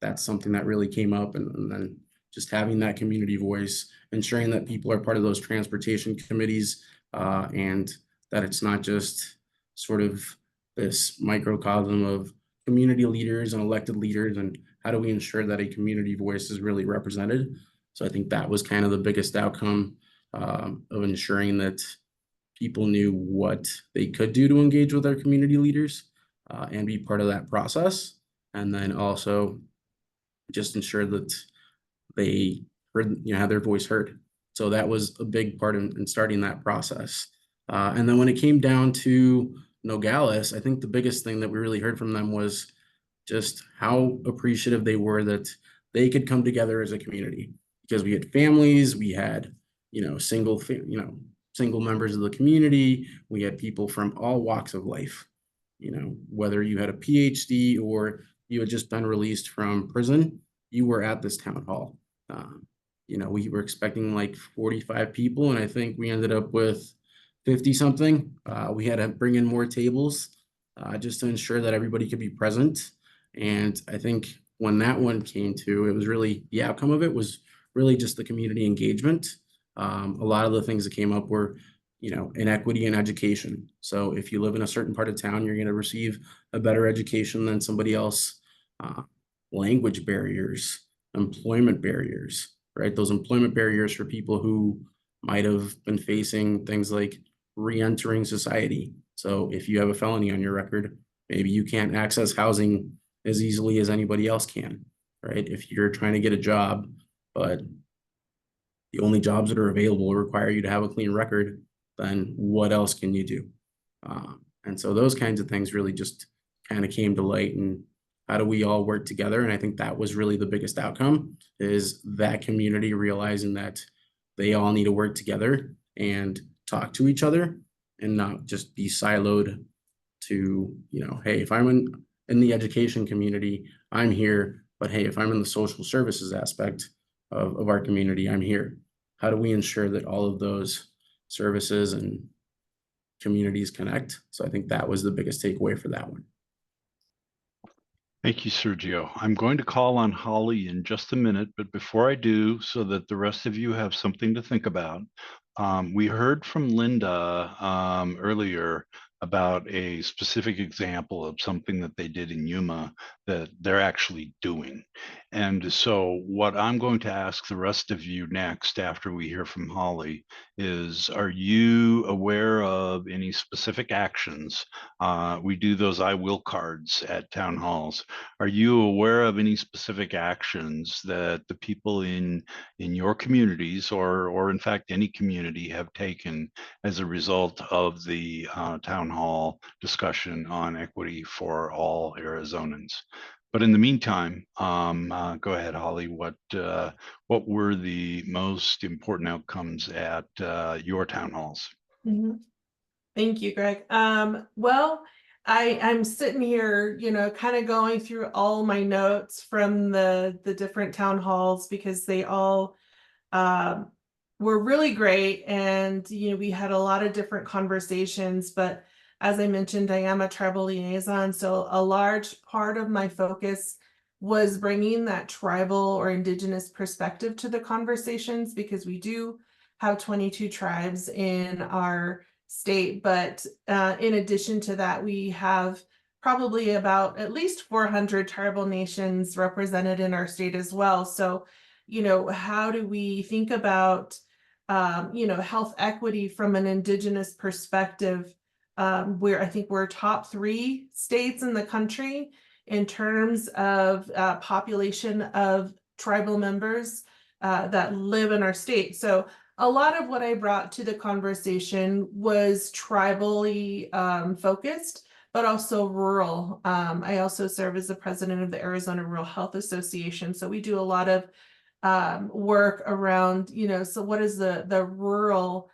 That's something that really came up, and then just having that community voice, ensuring that people are part of those transportation committees, and that it's not just sort of this microcosm of community leaders and elected leaders, and how do we ensure that a community voice is really represented? So I think that was kind of the biggest outcome of ensuring that people knew what they could do to engage with their community leaders and be part of that process. And then also just ensure that they heard, had their voice heard. So that was a big part in starting that process. And then when it came down to Nogales, I think the biggest thing that we really heard from them was just how appreciative they were that they could come together as a community, because we had families, we had, single members of the community, we had people from all walks of life, whether you had a PhD or you had just been released from prison, you were at this town hall. We were expecting like 45 people, and I think we ended up with 50 something. We had to bring in more tables just to ensure that everybody could be present. And I think when that one came to, it was really, the outcome of it was really just the community engagement. A lot of the things that came up were, inequity in education. So if you live in a certain part of town, you're going to receive a better education than somebody else. Language barriers, employment barriers, right? Those employment barriers for people who might have been facing things like re-entering society. So if you have a felony on your record, maybe you can't access housing as easily as anybody else can, right? If you're trying to get a job, but the only jobs that are available require you to have a clean record, then what else can you do? And so those kinds of things really just kind of came to light, and how do we all work together? And I think that was really the biggest outcome, is that community realizing that they all need to work together and talk to each other and not just be siloed to, hey, if I'm in the education community, I'm here, but hey, if I'm in the social services aspect of our community, I'm here. How do we ensure that all of those services and communities connect? So I think that was the biggest takeaway for that one. Thank you, Sergio. I'm going to call on Holly in just a minute, but before I do, so that the rest of you have something to think about, we heard from Linda earlier about a specific example of something that they did in Yuma that they're actually doing. And so what I'm going to ask the rest of you next after we hear from Holly is, are you aware of any specific actions? We do those I will cards at town halls. Are you aware of any specific actions that the people in your communities, or in fact any community, have taken as a result of the town hall discussion on equity for all Arizonans? But in the meantime, go ahead, Holly. What were the most important outcomes at your town halls? Mhm. Thank you, Greg. Well, I'm sitting here, kind of going through all my notes from the different town halls, because they all were really great. And, we had a lot of different conversations, but as I mentioned, I am a tribal liaison. So a large part of my focus was bringing that tribal or indigenous perspective to the conversations, because we do have 22 tribes in our state. But in addition to that, we have probably about at least 400 tribal nations represented in our state as well. So, how do we think about, health equity from an indigenous perspective? Where I think we're top 3 states in the country in terms of population of tribal members that live in our state. So a lot of what I brought to the conversation was tribally focused, but also rural. I also serve as the president of the Arizona Rural Health Association. So we do a lot of work around, so what does the rural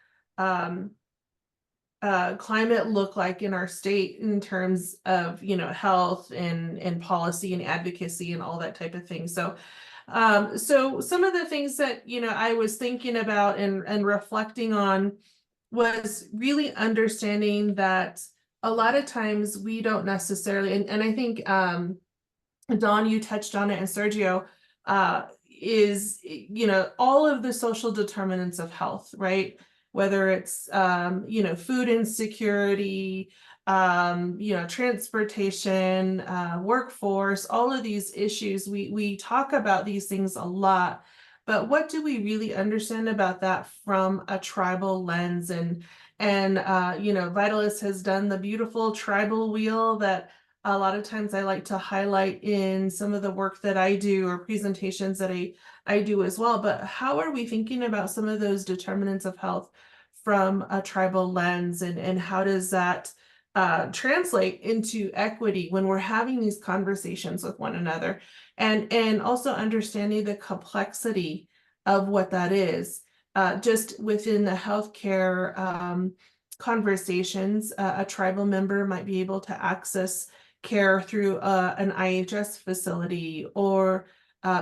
climate look like in our state in terms of, health and policy and advocacy and all that type of thing. So so some of the things that, I was thinking about and reflecting on was really understanding that a lot of times we don't necessarily, and I think Dawn, you touched on it, and Sergio, is, all of the social determinants of health, right? Whether it's, food insecurity, transportation, workforce, all of these issues, we talk about these things a lot, but what do we really understand about that from a tribal lens? And Vitalyst has done the beautiful tribal wheel that a lot of times I like to highlight in some of the work that I do, or presentations that I do as well. But how are we thinking about some of those determinants of health from a tribal lens, and how does that translate into equity when we're having these conversations with one another, and also understanding the complexity of what that is just within the healthcare conversations. A tribal member might be able to access care through an IHS facility, or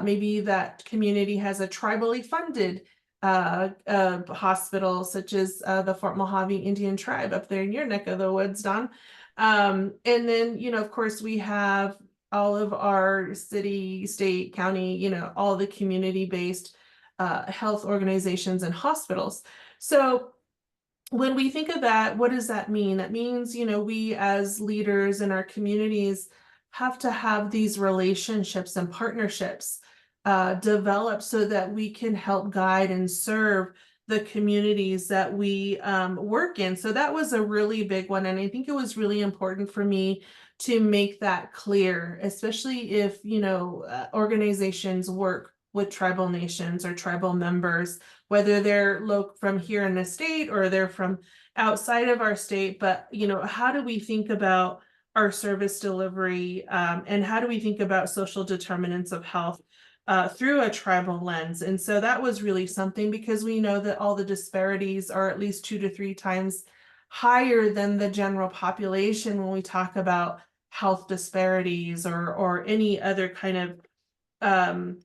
maybe that community has a tribally funded hospital, such as the Fort Mohave Indian tribe up there in your neck of the woods, Don. And then, of course, we have all of our city, state, county, all the community-based health organizations and hospitals. So when we think of that, what does that mean? That means, we as leaders in our communities have to have these relationships and partnerships develop, so that we can help guide and serve the communities that we work in. So that was a really big one. And I think it was really important for me to make that clear, especially if, organizations work with tribal nations or tribal members, whether they're from here in the state or they're from outside of our state. But, how do we think about our service delivery, and how do we think about social determinants of health through a tribal lens? And so that was really something, because we know that all the disparities are at least 2 to 3 times higher than the general population when we talk about health disparities or any other kind of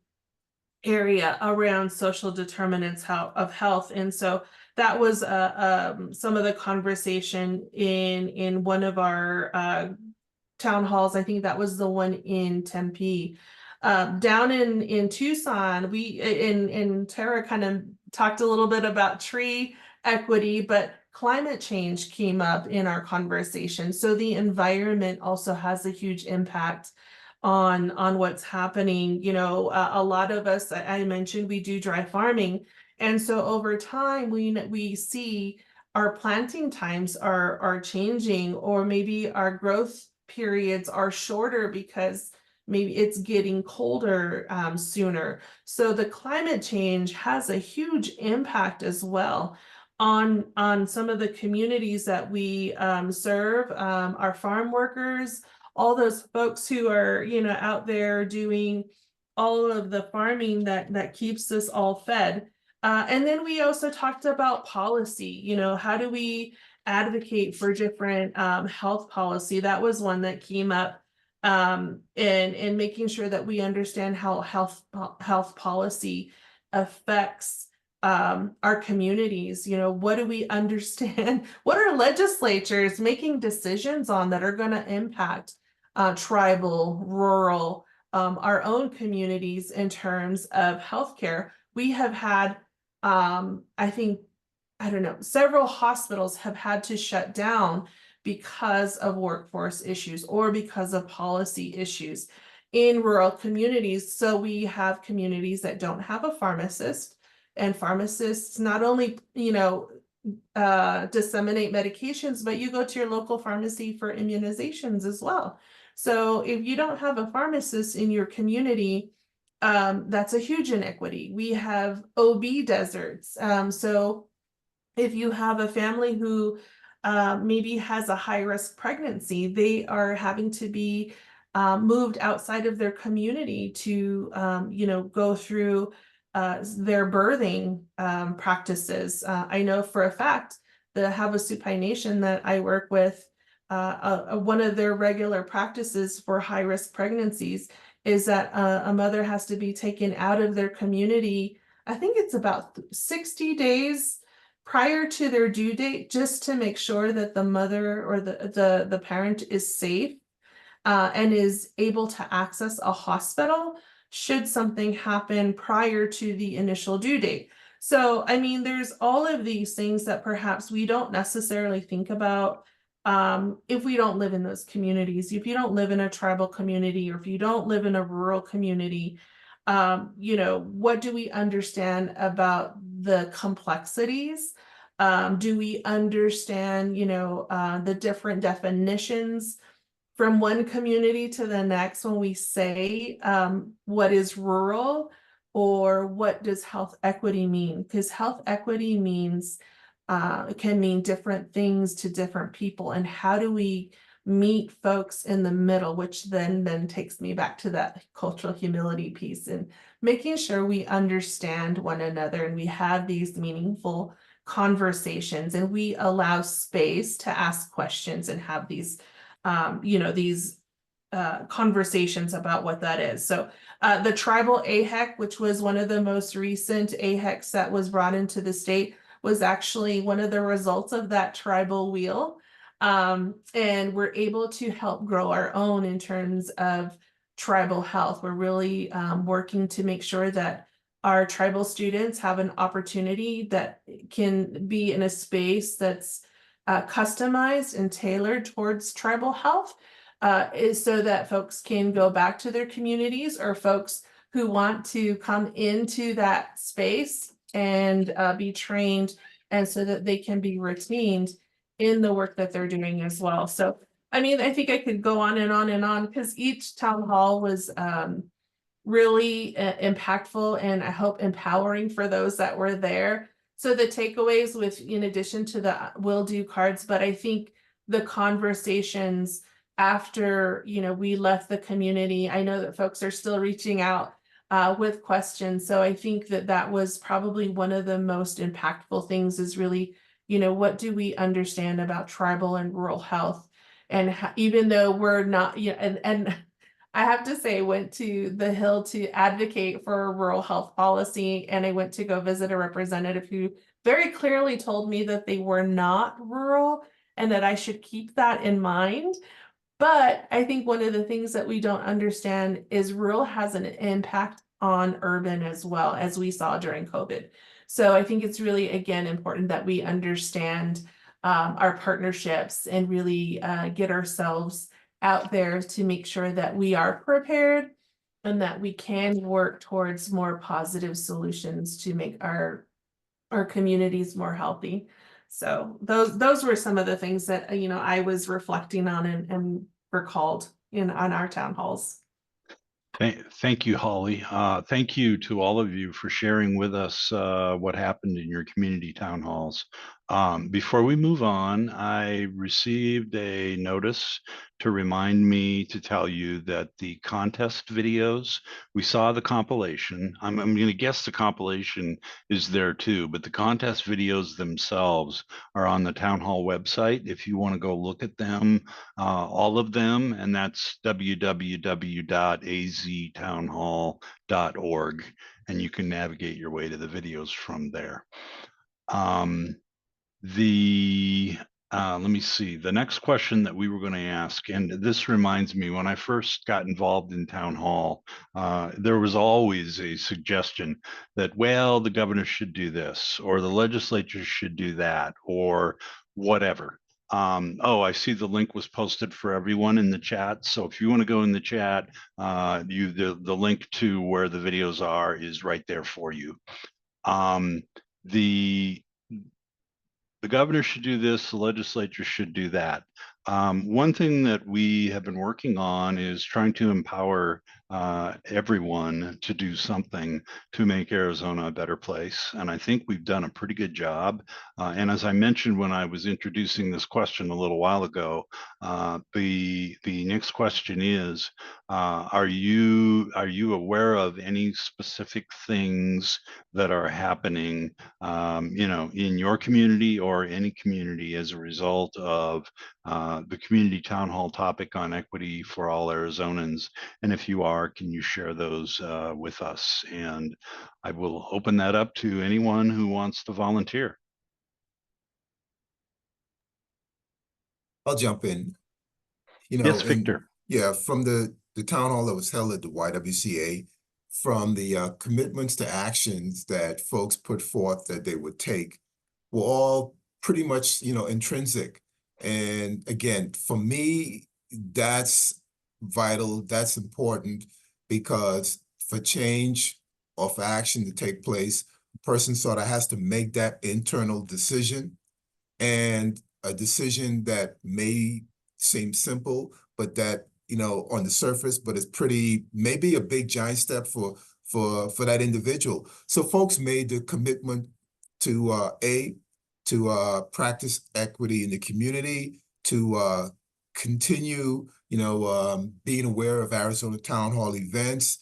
area around social determinants of health. And so that was some of the conversation in one of our town halls. I think that was the one in Tempe. Down in Tucson, and Tara kind of talked a little bit about tree equity, but climate change came up in our conversation. So the environment also has a huge impact on what's happening. You know, a lot of us, I mentioned, we do dry farming. And so over time, we see our planting times are changing, or maybe our growth periods are shorter because maybe it's getting colder sooner. So the climate change has a huge impact as well on some of the communities that we serve, our farm workers, all those folks who are, you know, out there doing all of the farming that keeps us all fed. And then we also talked about policy. You know, how do we advocate for different health policy? That was one that came up, and making sure that we understand how health policy affects our communities. You know, what do we understand? What are legislatures making decisions on that are going to impact tribal, rural, our own communities in terms of healthcare? We have had, I think, I don't know, several hospitals have had to shut down because of workforce issues or because of policy issues in rural communities. So we have communities that don't have a pharmacist, and pharmacists not only, you know, disseminate medications, but you go to your local pharmacy for immunizations as well. So if you don't have a pharmacist in your community, that's a huge inequity. We have OB deserts. So if you have a family who maybe has a high-risk pregnancy, they are having to be moved outside of their community to, you know, go through their birthing practices. I know for a fact the Havasupai Nation that I work with, one of their regular practices for high-risk pregnancies is that a mother has to be taken out of their community. I think it's about 60 days prior to their due date, just to make sure that the mother or the parent is safe and is able to access a hospital should something happen prior to the initial due date. So, I mean, there's all of these things that perhaps we don't necessarily think about if we don't live in those communities. If you don't live in a tribal community, or if you don't live in a rural community, you know, what do we understand about the complexities? Do we understand, you know, the different definitions from one community to the next when we say what is rural, or what does health equity mean? Because health equity means can mean different things to different people. And how do we meet folks in the middle, which then takes me back to that cultural humility piece, and making sure we understand one another and we have these meaningful conversations and we allow space to ask questions and have these you know, these conversations about what that is. So the tribal AHEC, which was one of the most recent AHECs that was brought into the state, was actually one of the results of that tribal wheel. And we're able to help grow our own in terms of tribal health. We're really working to make sure that our tribal students have an opportunity that can be in a space that's customized and tailored towards tribal health, is so that folks can go back to their communities, or folks who want to come into that space and be trained, and so that they can be retained in the work that they're doing as well. So, I mean, I think I could go on and on and on, because each town hall was really impactful, and I hope empowering for those that were there. So the takeaways, with, in addition to the will do cards, but I think the conversations after, you know, we left the community, I know that folks are still reaching out with questions. So I think that that was probably one of the most impactful things, is really, you know, what do we understand about tribal and rural health? And even though we're not, you know, and I have to say, I went to the Hill to advocate for a rural health policy, and I went to go visit a representative who very clearly told me that they were not rural and that I should keep that in mind. But I think one of the things that we don't understand is rural has an impact on urban as well, as we saw during COVID. So I think it's really, again, important that we understand our partnerships and really get ourselves out there to make sure that we are prepared and that we can work towards more positive solutions to make our communities more healthy. So those were some of the things that I was reflecting on and recalled on our town halls. Thank you, Holly. Thank you to all of you for sharing with us what happened in your community town halls. Before we move on, I received a notice to remind me to tell you that the contest videos, we saw the compilation. I'm going to guess the compilation is there too, but the contest videos themselves are on the town hall website. If you want to go look at them, all of them, and that's www.aztownhall.org, and you can navigate your way to the videos from there. Let me see, the next question that we were going to ask, and this reminds me, when I first got involved in town hall, there was always a suggestion that, well, the governor should do this, or the legislature should do that, or whatever. Oh, I see the link was posted for everyone in the chat. So if you want to go in the chat, the link to where the videos are is right there for you. The governor should do this, the legislature should do that. One thing that we have been working on is trying to empower everyone to do something to make Arizona a better place. And I think we've done a pretty good job. And as I mentioned when I was introducing this question a little while ago, the next question is, are you aware of any specific things that are happening in your community or any community as a result of the community town hall topic on equity for all Arizonans? And if you are, can you share those with us? And I will open that up to anyone who wants to volunteer. I'll jump in. Yes, Victor. Yeah, from the town hall that was held at the YWCA, from the commitments to actions that folks put forth that they would take, were all pretty much, intrinsic. And again, for me, that's vital, that's important, because for change or for action to take place, a person sort of has to make that internal decision, and a decision that may seem simple, but that, on the surface, but it's maybe a big giant step for that individual. So folks made the commitment to practice equity in the community, to continue, being aware of Arizona town hall events,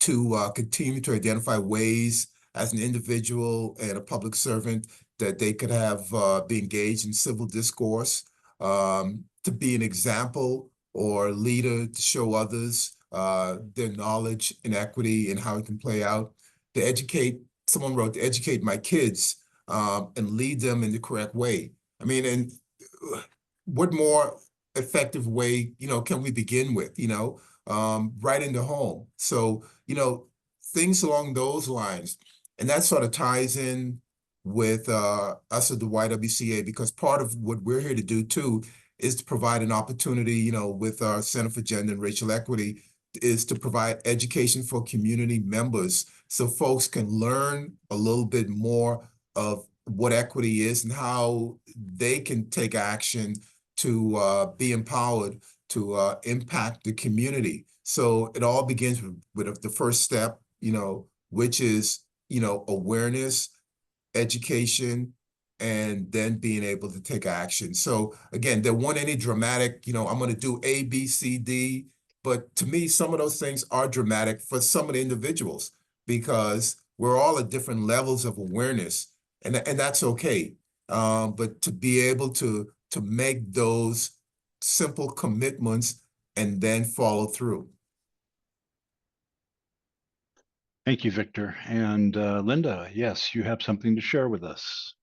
to continue to identify ways as an individual and a public servant that they could have be engaged in civil discourse, to be an example or leader to show others their knowledge in equity and how it can play out, to educate. Someone wrote, to educate my kids and lead them in the correct way. I mean, and what more effective way, can we begin with, right in the home? So, things along those lines. And that sort of ties in with us at the YWCA, because part of what we're here to do too is to provide an opportunity, with our Center for Gender and Racial Equity, is to provide education for community members so folks can learn a little bit more of what equity is and how they can take action to be empowered to impact the community. So it all begins with the first step, which is, awareness, education, and then being able to take action. So again, there weren't any dramatic, I'm going to do A, B, C, D. But to me, some of those things are dramatic for some of the individuals, because we're all at different levels of awareness, and that's okay. But to be able to make those simple commitments and then follow through. Thank you, Victor. And Linda, yes, you have something to share with us.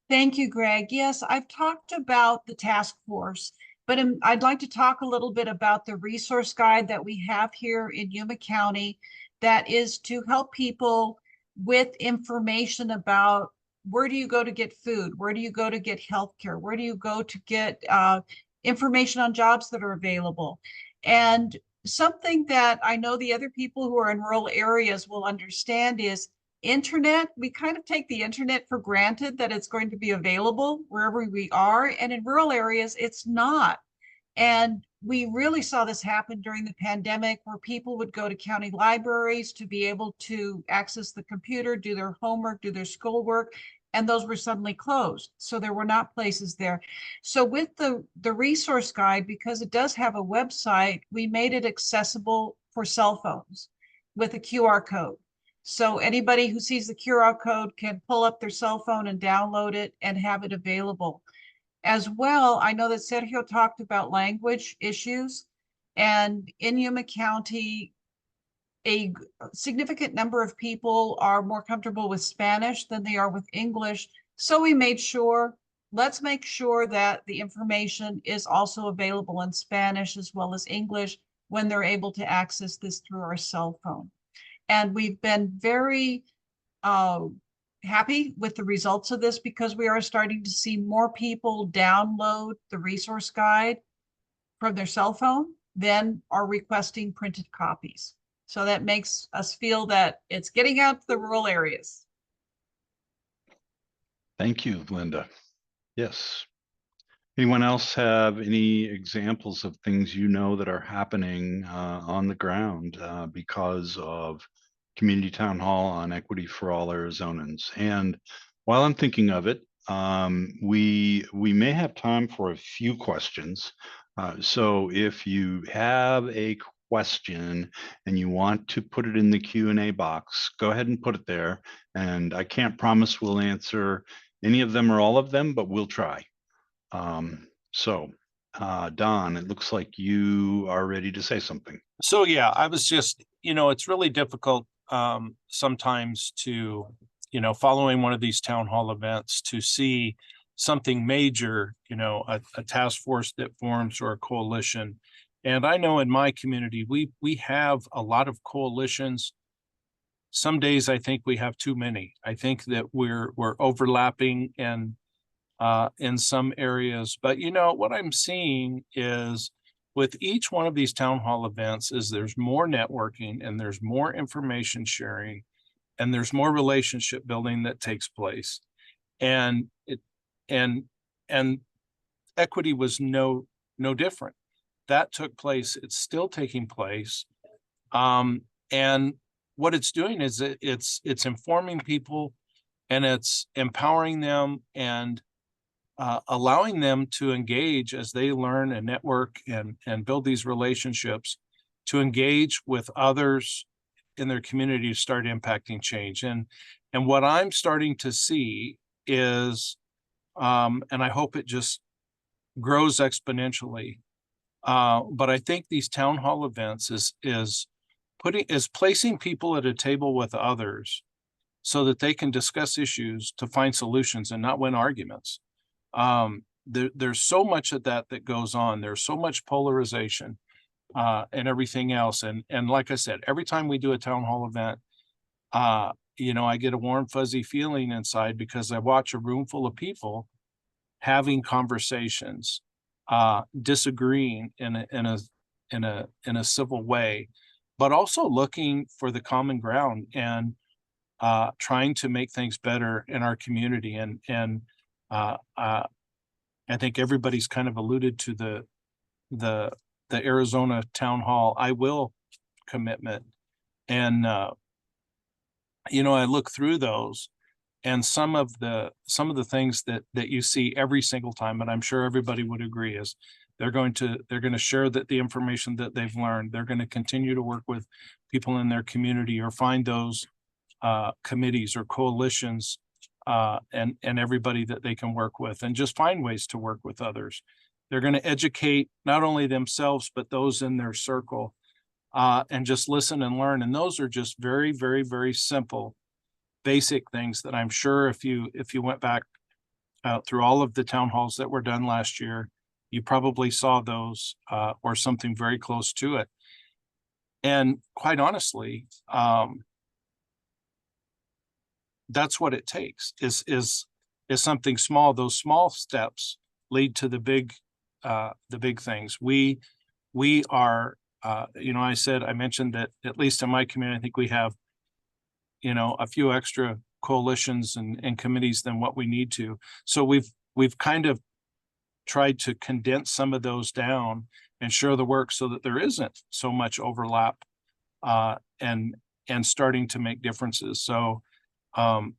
Thank you, Greg. Yes, I've talked about the task force, But I'd like to talk a little bit about the resource guide that we have here in Yuma County that is to help people with information about where do you go to get food? Where do you go to get healthcare? Where do you go to get information on jobs that are available? And something that I know the other people who are in rural areas will understand is internet. We kind of take the internet for granted that it's going to be available wherever we are. And in rural areas, it's not. And we really saw this happen during the pandemic, where people would go to county libraries to be able to access the computer, do their homework, do their schoolwork, and those were suddenly closed. So there were not places there. So with the resource guide, because it does have a website, we made it accessible for cell phones with a QR code. So anybody who sees the QR code can pull up their cell phone and download it and have it available. As well, I know that Sergio talked about language issues, and in Yuma County, a significant number of people are more comfortable with Spanish than they are with English. So we made sure, let's make sure that the information is also available in Spanish as well as English when they're able to access this through our cell phone. And we've been very happy with the results of this, because we are starting to see more people download the resource guide from their cell phone than are requesting printed copies. So that makes us feel that it's getting out to the rural areas. Thank you, Linda. Yes. Anyone else have any examples of things you know that are happening on the ground because of Community Town Hall on Equity for All Arizonans? And while I'm thinking of it, we may have time for a few questions. So if you have a question and you want to put it in the Q&A box, go ahead and put it there. And I can't promise we'll answer any of them or all of them, but we'll try. Don, it looks like you are ready to say something. So yeah, I was just, it's really difficult sometimes to, following one of these town hall events, to see something major, a task force that forms or a coalition. And I know in my community, we have a lot of coalitions. Some days I think we have too many. I think that we're overlapping and in some areas, but what I'm seeing is with each one of these town hall events is there's more networking and there's more information sharing and there's more relationship building that takes place. And equity was no different. That took place. It's still taking place. And what it's doing is it's informing people and it's empowering them and allowing them to engage as they learn and network and build these relationships, to engage with others in their community to start impacting change. And what I'm starting to see is, and I hope it just grows exponentially, but I think these town hall events is placing people at a table with others so that they can discuss issues to find solutions and not win arguments. There's so much of that goes on. There's so much polarization and everything else. And like I said, every time we do a town hall event, I get a warm, fuzzy feeling inside because I watch a room full of people having conversations, disagreeing in a civil way, but also looking for the common ground and trying to make things better in our community. And I think everybody's kind of alluded to the Arizona Town Hall I Will commitment. And I look through those, and some of the things that you see every single time, and I'm sure everybody would agree, is they're going to share the information that they've learned. They're going to continue to work with people in their community or find those committees or coalitions and everybody that they can work with, and just find ways to work with others. They're going to educate not only themselves, but those in their circle, and just listen and learn. And those are just very, very, very simple, basic things that I'm sure if you went back through all of the town halls that were done last year, You probably saw those or something very close to it. And quite honestly, that's what it takes is something small. Those small steps lead to the big things. We are, I mentioned that at least in my community, I think we have, a few extra coalitions and committees than what we need to. So we've kind of tried to condense some of those down and share the work so that there isn't so much overlap and starting to make differences. So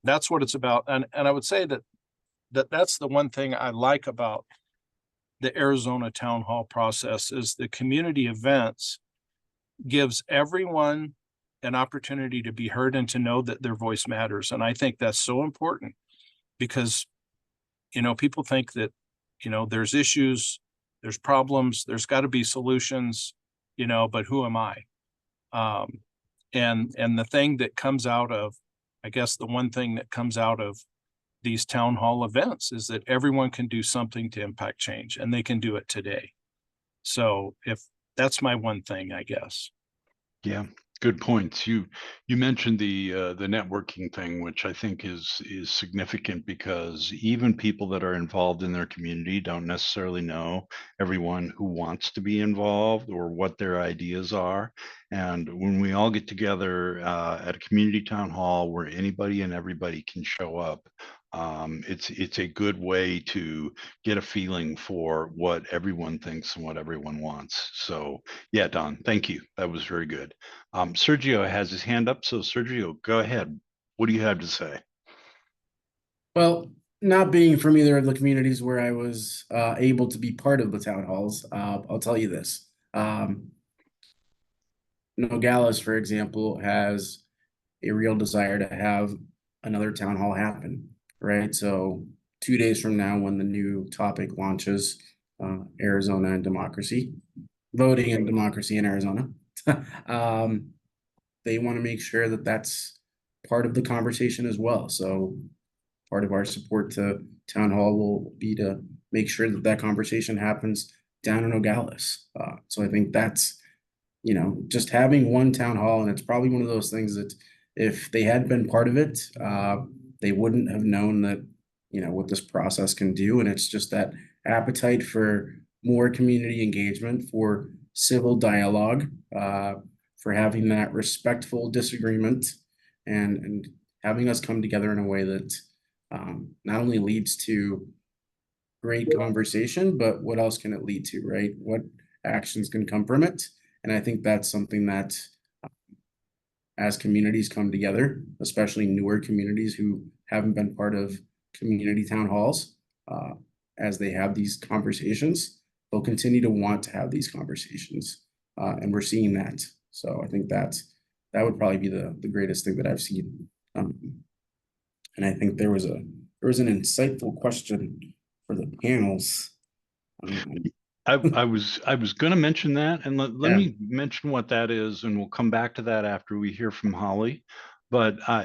that's what it's about. And I would say that's the one thing I like about the Arizona Town Hall process is the community events gives everyone an opportunity to be heard and to know that their voice matters. And I think that's so important because, people think that, there's issues, there's problems, there's got to be solutions, but who am I? And the thing that comes out of, I guess the one thing that comes out of these town hall events is that everyone can do something to impact change, and they can do it today. So if that's my one thing, I guess. Yeah, good points. You mentioned the networking thing, which I think is significant because even people that are involved in their community don't necessarily know everyone who wants to be involved or what their ideas are. And when we all get together at a community town hall where anybody and everybody can show up, it's a good way to get a feeling for what everyone thinks and what everyone wants. So yeah, Don, thank you. That was very good. Sergio has his hand up. So Sergio, go ahead. What do you have to say? Well, not being from either of the communities where I was able to be part of the town halls, I'll tell you this. Nogales, for example, has a real desire to have another town hall happen, right? So 2 days from now, when the new topic launches, Arizona and democracy, voting and democracy in Arizona, they want to make sure that that's part of the conversation as well. So part of our support to town hall will be to make sure that that conversation happens down in Nogales. So I think that's, just having one town hall, and it's probably one of those things that if they had been part of it, they wouldn't have known that, what this process can do. And it's just that appetite for more community engagement, for civil dialogue, for having that respectful disagreement and having us come together in a way that not only leads to great conversation, but what else can it lead to, right? What actions can come from it? And I think that's something that as communities come together, especially newer communities who haven't been part of community town halls, as they have these conversations, they'll continue to want to have these conversations. And we're seeing that. So I think that would probably be the greatest thing that I've seen. And I think there was an insightful question for the panels. I was going to mention that, and let me mention what that is, and we'll come back to that after we hear from Holly. But I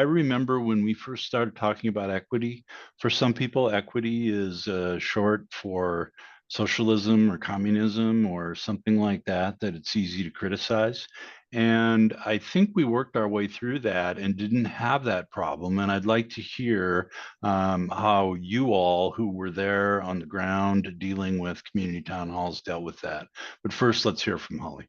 remember when we first started talking about equity. For some people, equity is short for socialism or communism or something like that. That it's easy to criticize. And I think we worked our way through that and didn't have that problem. And I'd like to hear how you all who were there on the ground dealing with community town halls dealt with that. But first, let's hear from Holly.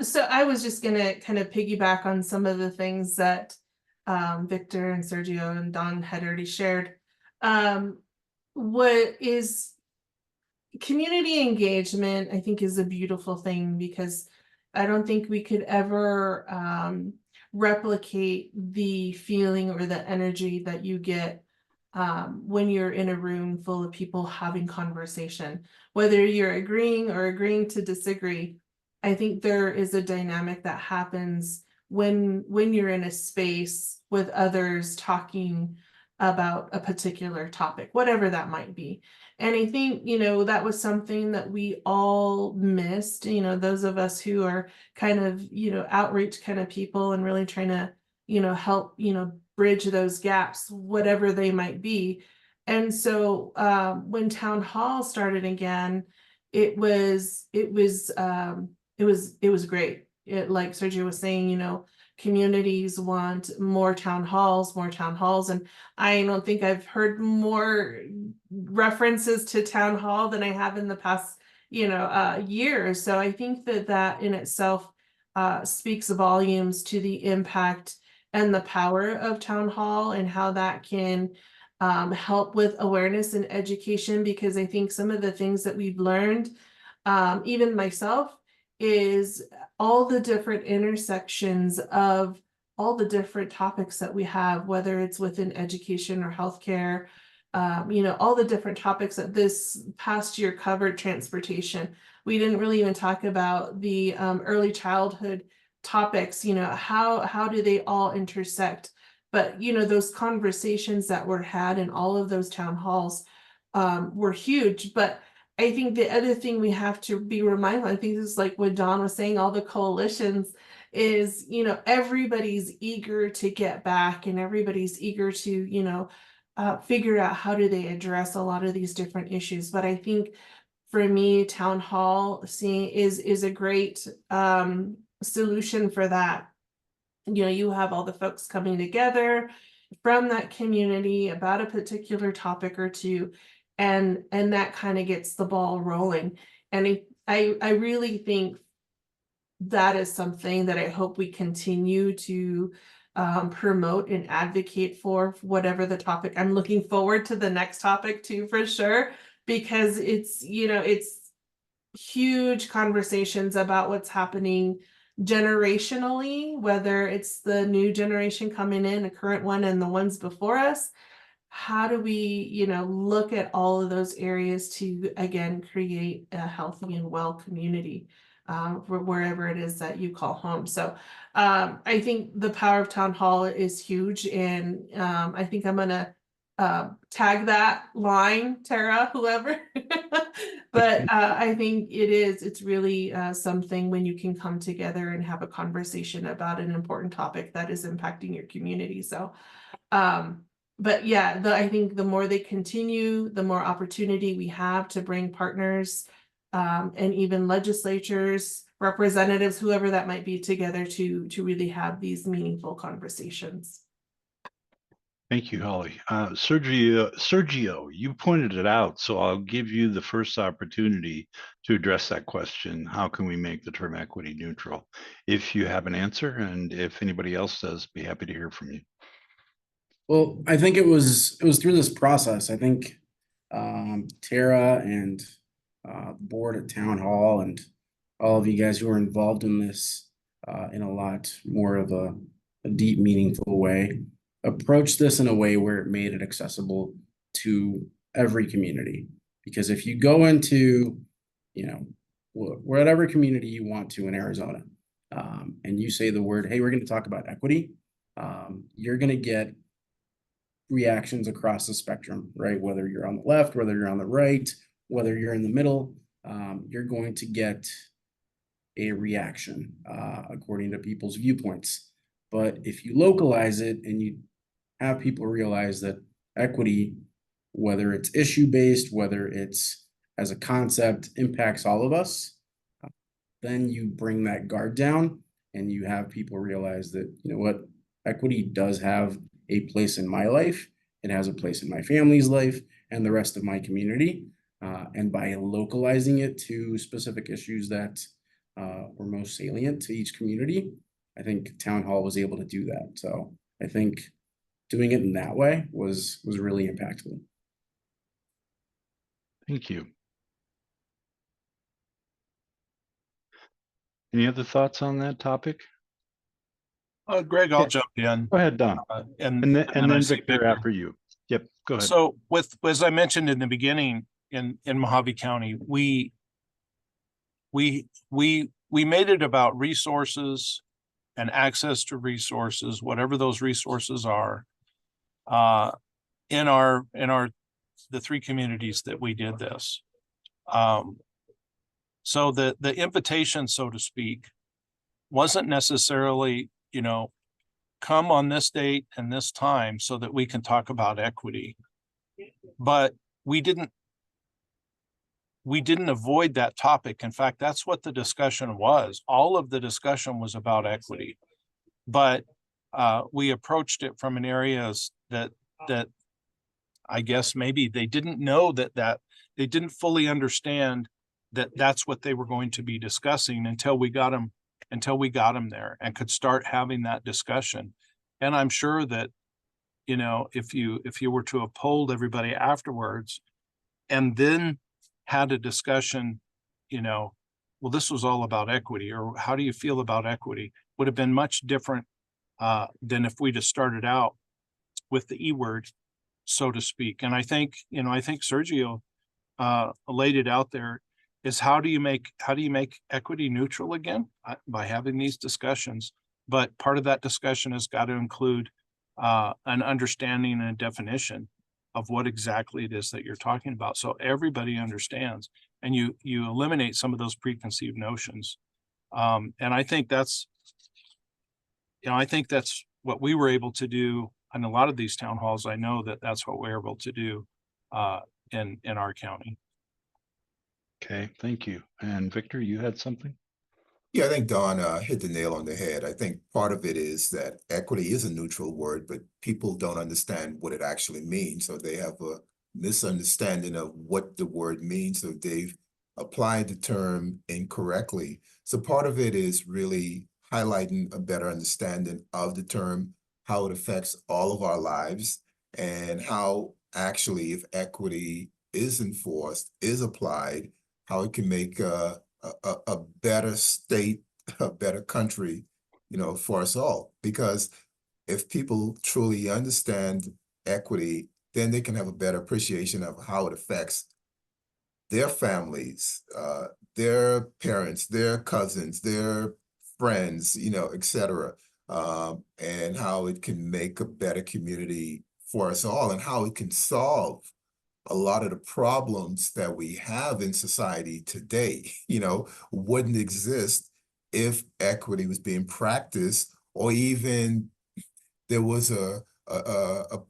So I was just going to kind of piggyback on some of the things that Victor and Sergio and Don had already shared. What is community engagement, I think, is a beautiful thing because I don't think we could ever replicate the feeling or the energy that you get when you're in a room full of people having conversation, whether you're agreeing to disagree. I think there is a dynamic that happens when you're in a space with others talking about a particular topic, whatever that might be. And I think, that was something that we all missed, those of us who are kind of, outreach kind of people and really trying to, help, bridge those gaps, whatever they might be. And so when town hall started again, it was great. It, like Sergio was saying, you know, communities want more town halls, and I don't think I've heard more references to town hall than I have in the past, you know, years. So I think that that in itself speaks volumes to the impact and the power of town hall and how that can help with awareness and education, because I think some of the things that we've learned, even myself, is all the different intersections of all the different topics that we have, whether it's within education or healthcare, you know, all the different topics that this past year covered. Transportation. We didn't really even talk about the early childhood topics, you know, how do they all intersect? But, you know, those conversations that were had in all of those town halls were huge. But I think the other thing we have to be reminded, I think this is like what Don was saying, all the coalitions, is, you know, everybody's eager to get back, and everybody's eager to, you know, figure out how do they address a lot of these different issues. But I think for me, town hall is a great solution for that. You know, you have all the folks coming together from that community about a particular topic or two, and that kind of gets the ball rolling. And I really think that is something that I hope we continue to promote and advocate for, whatever the topic. I'm looking forward to the next topic too, for sure, because it's, you know, it's huge conversations about what's happening generationally, whether it's the new generation coming in, a current one, and the ones before us. How do we, you know, look at all of those areas to, again, create a healthy and well community for wherever it is that you call home? So I think the power of town hall is huge, and I think I'm gonna tag that line, Tara, whoever. But I think it's really something when you can come together and have a conversation about an important topic that is impacting your community. So but yeah, I think the more they continue, the more opportunity we have to bring partners and even legislatures, representatives, whoever that might be, together to really have these meaningful conversations. Thank you, Holly. Sergio, you pointed it out, so I'll give you the first opportunity to address that question. How can we make the term equity neutral? If you have an answer, and if anybody else does, be happy to hear from you. Well, I think it was through this process. I think Tara and the board at Town Hall and all of you guys who were involved in this in a lot more of a deep, meaningful way, approached this in a way where it made it accessible to every community. Because if you go into, you know, whatever community you want to in Arizona, and you say the word, hey, we're going to talk about equity, you're going to get reactions across the spectrum, right? Whether you're on the left, whether you're on the right, whether you're in the middle, you're going to get a reaction according to people's viewpoints. But if you localize it and you have people realize that equity, whether it's issue-based, whether it's as a concept, impacts all of us, then you bring that guard down and you have people realize that, you know what, equity does have a place in my life. It has a place in my family's life and the rest of my community. And by localizing it to specific issues that were most salient to each community, I think Town Hall was able to do that. So I think doing it in that way was really impactful. Thank you. Any other thoughts on that topic? Greg, I'll jump in. Go ahead, Don. And then Victor after you. Yep, go ahead. So as I mentioned in the beginning, in Mohave County, we made it about resources and access to resources, whatever those resources are, in the three communities that we did this. So the invitation, so to speak, wasn't necessarily, you know, come on this date and this time so that we can talk about equity. But we didn't avoid that topic. In fact, that's what the discussion was. All of the discussion was about equity, but we approached it from an areas that I guess maybe they didn't know that they didn't fully understand that that's what they were going to be discussing until we got them there and could start having that discussion. And I'm sure that, you know, if you were to have polled everybody afterwards and then had a discussion, you know, well, this was all about equity, or how do you feel about equity, would have been much different than if we just started out with the E word, so to speak. And I think Sergio laid it out there, is how do you make equity neutral again? By having these discussions. But part of that discussion has got to include an understanding and a definition of what exactly it is that you're talking about, so everybody understands, and you eliminate some of those preconceived notions. And I think that's what we were able to do in a lot of these town halls. I know that that's what we're able to do in our county. Okay, thank you. And Victor, you had something? Yeah, I think Don hit the nail on the head. I think part of it is that equity is a neutral word, but people don't understand what it actually means. So they have a misunderstanding of what the word means. So they've applied the term incorrectly. So part of it is really highlighting a better understanding of the term, how it affects all of our lives, and how actually, if equity is enforced, is applied, how it can make a better state, a better country, you know, for us all. Because if people truly understand equity, then they can have a better appreciation of how it affects their families, their parents, their cousins, their friends, you know, etc. And how it can make a better community for us all, and how it can solve a lot of the problems that we have in society today, you know, wouldn't exist if equity was being practiced, or even there was a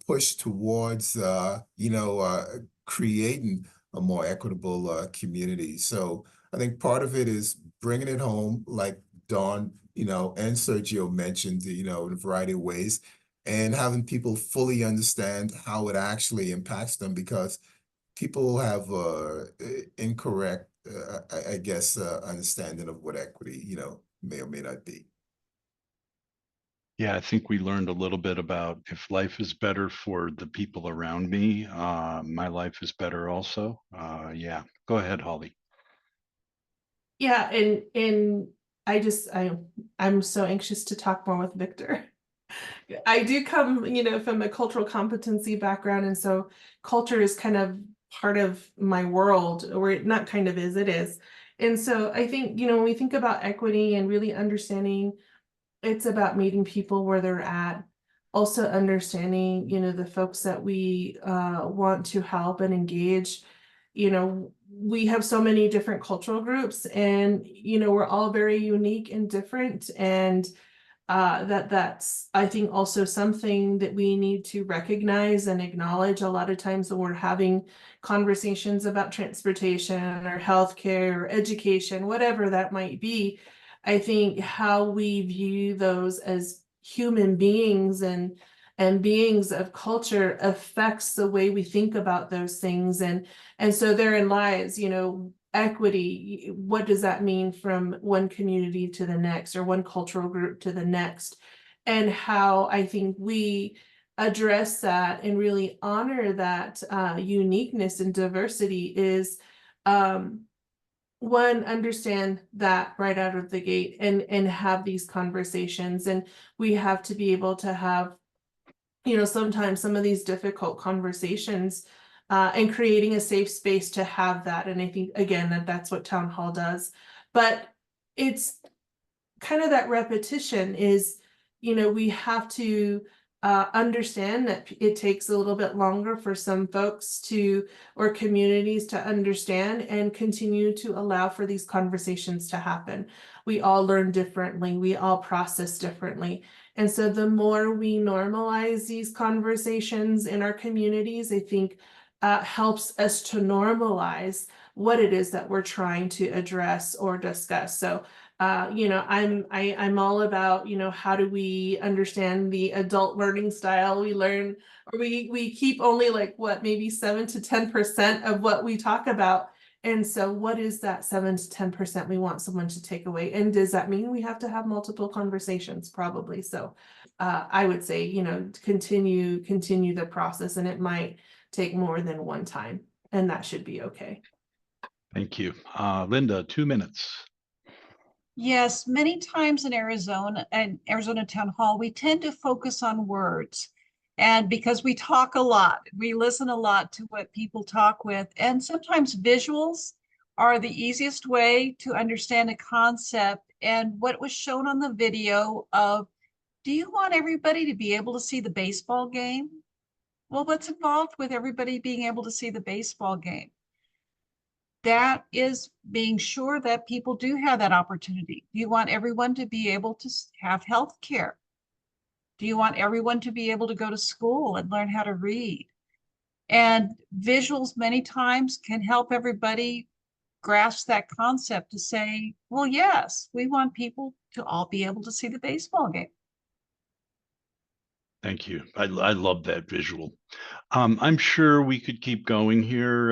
push towards, creating a more equitable community. So I think part of it is bringing it home, like Dawn, you know, and Sergio mentioned, you know, in a variety of ways, and having people fully understand how it actually impacts them, because people have incorrect, I guess, understanding of what equity, you know, may or may not be. Yeah, I think we learned a little bit about, if life is better for the people around me, my life is better also. Yeah, go ahead, Holly. Yeah, and I'm so anxious to talk more with Victor. I do come, you know, from a cultural competency background, and so culture is kind of part of my world, or it not kind of is, it is. And so I think, you know, when we think about equity and really understanding, it's about meeting people where they're at, also understanding, you know, the folks that we want to help and engage. You know, we have so many different cultural groups, and, you know, we're all very unique and different, and that's, I think, also something that we need to recognize and acknowledge. A lot of times when we're having conversations about transportation or healthcare or education, whatever that might be, I think how we view those as human beings and beings of culture affects the way we think about those things. And so therein lies, you know, equity. What does that mean from one community to the next, or one cultural group to the next? And how I think we address that and really honor that uniqueness and diversity is, one, understand that right out of the gate, and have these conversations. And we have to be able to have, you know, sometimes some of these difficult conversations, and creating a safe space to have that. And I think, again, that's what town hall does. But it's kind of that repetition is, you know, we have to understand that it takes a little bit longer for some folks to, or communities to understand and continue to allow for these conversations to happen. We all learn differently. We all process differently. And so the more we normalize these conversations in our communities, I think helps us to normalize what it is that we're trying to address or discuss. So you know, I'm all about, you know, how do we understand the adult learning style? We learn, or we keep only like what, maybe 7 to 10% of what we talk about. And so what is that 7 to 10% we want someone to take away? And does that mean we have to have multiple conversations? Probably. So I would say, you know, continue the process, and it might take more than one time, and that should be okay. Thank you. Linda, 2 minutes. Yes, many times in Arizona and Arizona Town Hall, we tend to focus on words. And because we talk a lot, we listen a lot to what people talk with. And sometimes visuals are the easiest way to understand a concept. And what was shown on the video of, do you want everybody to be able to see the baseball game? Well, what's involved with everybody being able to see the baseball game? That is being sure that people do have that opportunity. Do you want everyone to be able to have health care? Do you want everyone to be able to go to school and learn how to read? And visuals many times can help everybody grasp that concept to say, well, yes, we want people to all be able to see the baseball game. Thank you. I love that visual. I'm sure we could keep going here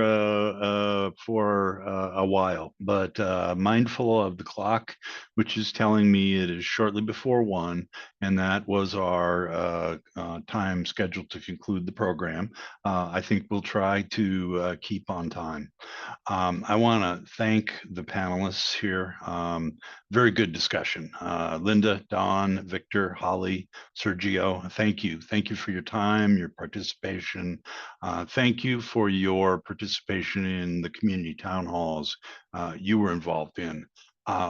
for a while, but mindful of the clock, which is telling me it is shortly before 1, and that was our time scheduled to conclude the program. I think we'll try to keep on time. I want to thank the panelists here. Very good discussion. Linda, Don, Victor, Holly, Sergio, thank you. Thank you for your time, your participation. Thank you for your participation in the community town halls you were involved in.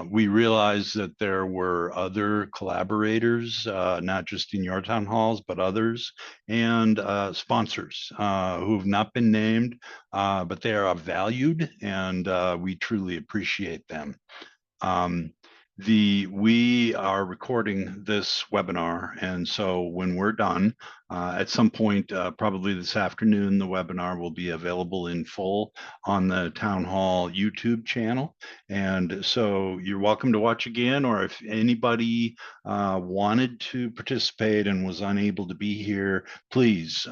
We realized that there were other collaborators, not just in your town halls, but others, and sponsors who have not been named, but they are valued, and we truly appreciate them. We are recording this webinar, and so when we're done, at some point, probably this afternoon, the webinar will be available in full on the Town Hall YouTube channel. And so you're welcome to watch again, or if anybody wanted to participate and was unable to be here, please,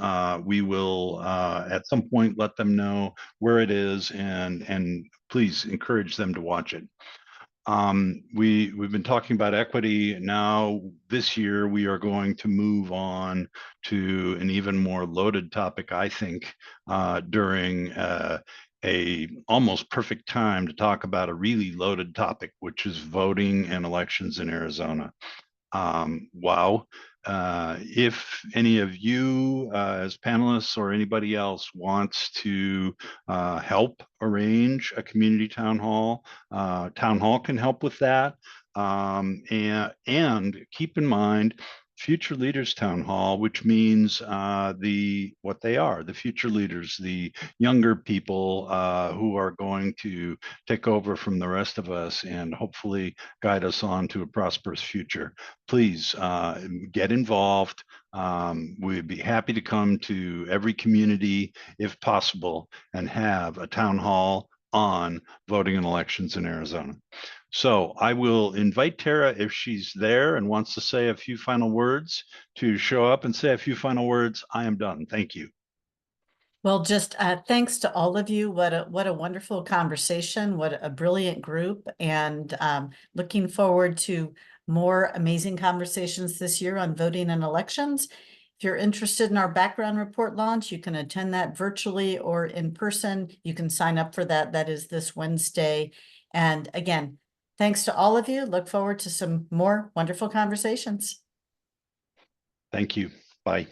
we will at some point let them know where it is, and please encourage them to watch it. We've been talking about equity. Now this year we are going to move on to an even more loaded topic, I think, during a almost perfect time to talk about a really loaded topic, which is voting and elections in Arizona. Wow. If any of you as panelists or anybody else wants to help arrange a community town hall can help with that. And keep in mind, Future Leaders Town Hall, which means what they are, the future leaders, the younger people who are going to take over from the rest of us and hopefully guide us on to a prosperous future. Please get involved. We'd be happy to come to every community if possible and have a town hall on voting and elections in Arizona. So I will invite Tara, if she's there and wants to say a few final words, to show up and say a few final words. I am done. Thank you. Well, just thanks to all of you. What a wonderful conversation. What a brilliant group. And looking forward to more amazing conversations this year on voting and elections. If you're interested in our background report launch, you can attend that virtually or in person. You can sign up for that. That is this Wednesday. And again, thanks to all of you. Look forward to some more wonderful conversations. Thank you. Bye.